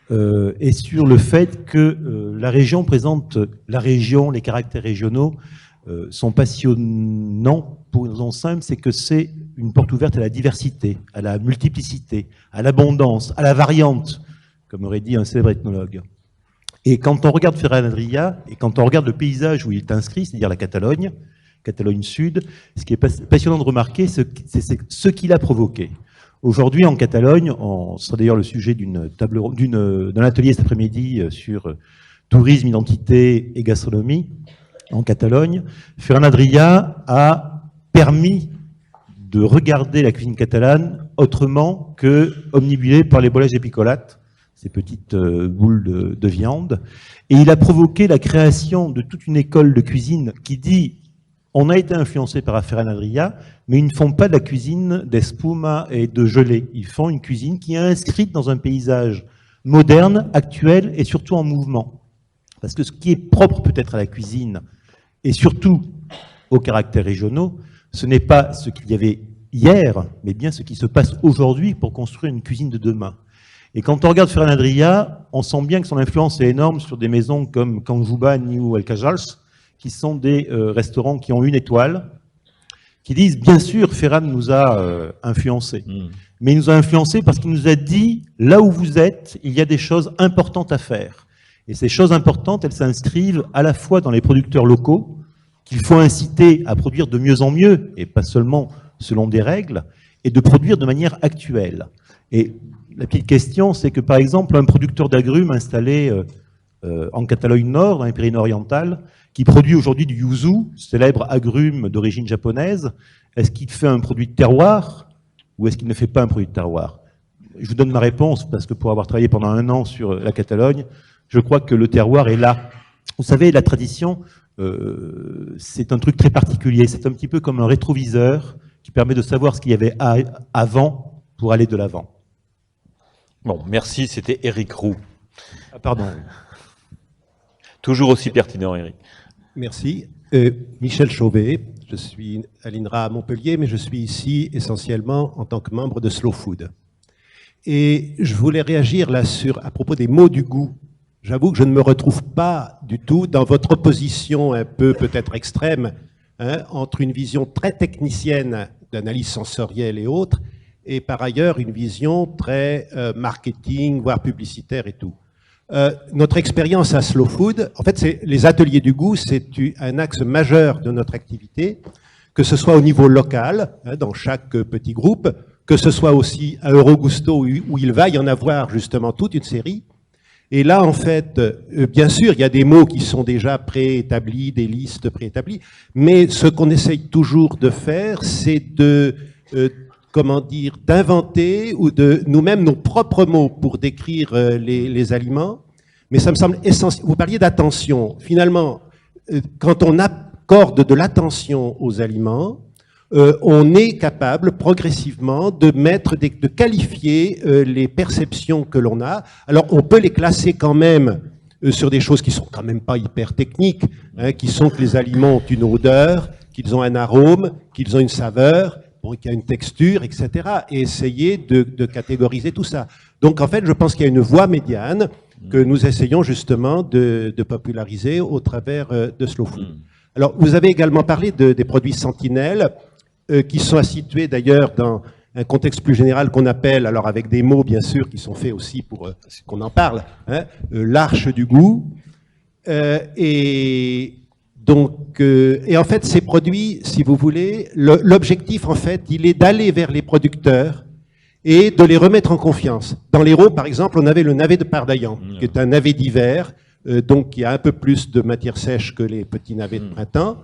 et sur le fait que la région présente, les caractères régionaux sont passionnants pour une raison simple, c'est que c'est une porte ouverte à la diversité, à la multiplicité, à l'abondance, à la variante, comme aurait dit un célèbre ethnologue. Et quand on regarde Ferran Adrià, et quand on regarde le paysage où il est inscrit, c'est-à-dire la Catalogne Sud, ce qui est passionnant de remarquer, c'est ce qu'il a provoqué. Aujourd'hui, en Catalogne, ce sera d'ailleurs le sujet d'un atelier cet après-midi sur tourisme, identité et gastronomie, en Catalogne, Ferran Adrià a permis de regarder la cuisine catalane autrement que omnibulée par les bolets et picolates ces petites boules de viande. Et il a provoqué la création de toute une école de cuisine qui dit on a été influencé par Ferran Adrià, mais ils ne font pas de la cuisine d'espuma et de gelée. Ils font une cuisine qui est inscrite dans un paysage moderne, actuel et surtout en mouvement. Parce que ce qui est propre peut-être à la cuisine, et surtout aux caractères régionaux, ce n'est pas ce qu'il y avait hier, mais bien ce qui se passe aujourd'hui pour construire une cuisine de demain. Et quand on regarde Ferran Adrià, on sent bien que son influence est énorme sur des maisons comme Kanjoubani ou El Cajals, qui sont des restaurants qui ont 1 étoile, qui disent, bien sûr, Ferran nous a influencés. Mais il nous a influencés parce qu'il nous a dit, là où vous êtes, il y a des choses importantes à faire. Et ces choses importantes, elles s'inscrivent à la fois dans les producteurs locaux, qu'il faut inciter à produire de mieux en mieux, et pas seulement selon des règles, et de produire de manière actuelle. Et la petite question, c'est que par exemple, un producteur d'agrumes installé en Catalogne Nord, dans les Pyrénées-Orientales, qui produit aujourd'hui du yuzu, célèbre agrume d'origine japonaise, est-ce qu'il fait un produit de terroir ou est-ce qu'il ne fait pas un produit de terroir? Je vous donne ma réponse parce que pour avoir travaillé pendant 1 an sur la Catalogne, je crois que le terroir est là. Vous savez, la tradition, c'est un truc très particulier. C'est un petit peu comme un rétroviseur qui permet de savoir ce qu'il y avait avant pour aller de l'avant. Bon, merci, c'était Éric Roux. Ah, pardon. Toujours aussi pertinent, Éric. Merci. Michel Chauvet, je suis à l'INRA à Montpellier, mais je suis ici essentiellement en tant que membre de Slow Food. Et je voulais réagir là à propos des mots du goût. J'avoue que je ne me retrouve pas du tout dans votre opposition un peu peut-être extrême entre une vision très technicienne d'analyse sensorielle et autres, et par ailleurs une vision très marketing, voire publicitaire et tout. Notre expérience à Slow Food, en fait, les ateliers du goût, c'est un axe majeur de notre activité, que ce soit au niveau local, dans chaque petit groupe, que ce soit aussi à Eurogusto, où il va y en avoir justement toute une série. Et là, en fait, bien sûr, il y a des mots qui sont déjà préétablis, des listes préétablies, mais ce qu'on essaye toujours de faire, c'est comment dire, d'inventer ou de nous-mêmes nos propres mots pour décrire les aliments. Mais ça me semble essentiel. Vous parliez d'attention. Finalement, quand on accorde de l'attention aux aliments, on est capable progressivement de qualifier les perceptions que l'on a. Alors, on peut les classer quand même sur des choses qui sont quand même pas hyper techniques, qui sont que les aliments ont une odeur, qu'ils ont un arôme, qu'ils ont une saveur, qu'il y a une texture, etc. Et essayer de catégoriser tout ça. Donc, en fait, je pense qu'il y a une voie médiane que nous essayons justement de populariser au travers de Slow Food. Alors, vous avez également parlé des produits sentinelles, qui sont situés d'ailleurs dans un contexte plus général qu'on appelle, alors avec des mots bien sûr qui sont faits aussi pour qu'on en parle, l'arche du goût. Et en fait, ces produits, si vous voulez, l'objectif en fait, il est d'aller vers les producteurs et de les remettre en confiance. Dans l'Hérault, par exemple, on avait le navet de Pardaillan, qui est un navet d'hiver, donc qui a un peu plus de matière sèche que les petits navets de printemps,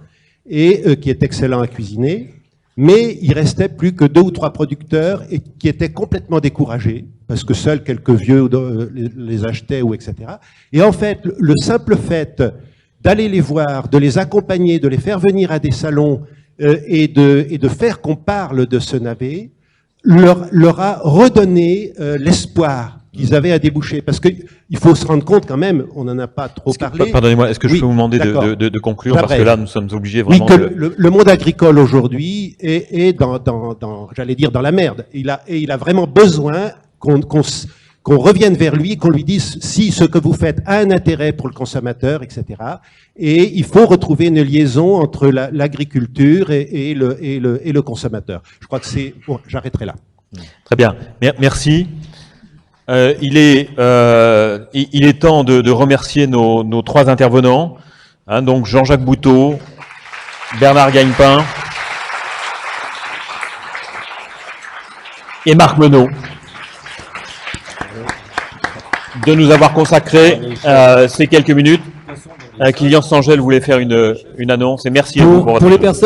et qui est excellent à cuisiner. Mais il restait plus que 2 ou 3 producteurs et qui étaient complètement découragés parce que seuls quelques vieux les achetaient ou etc. Et en fait, le simple fait d'aller les voir, de les accompagner, de les faire venir à des salons et de faire qu'on parle de ce navet, leur a redonné l'espoir qu'ils avaient à déboucher. Parce qu'il faut se rendre compte quand même, on n'en a pas trop parlé. Pardonnez-moi, est-ce que je peux vous demander de conclure, parce que là, nous sommes obligés vraiment le monde agricole aujourd'hui est j'allais dire, dans la merde. Il a vraiment besoin qu'on revienne vers lui, qu'on lui dise si ce que vous faites a un intérêt pour le consommateur, etc. Et il faut retrouver une liaison entre l'agriculture et le consommateur. Je crois que c'est... Bon, j'arrêterai là. Très bien. Merci. Il est temps de remercier nos 3 intervenants. Donc Jean-Jacques Bouteau, Bernard Gagnepin et Marc Menot, de nous avoir consacré ces quelques minutes. Kylian Stangel voulait faire une annonce, et merci à vous pour votre... Pour les personnes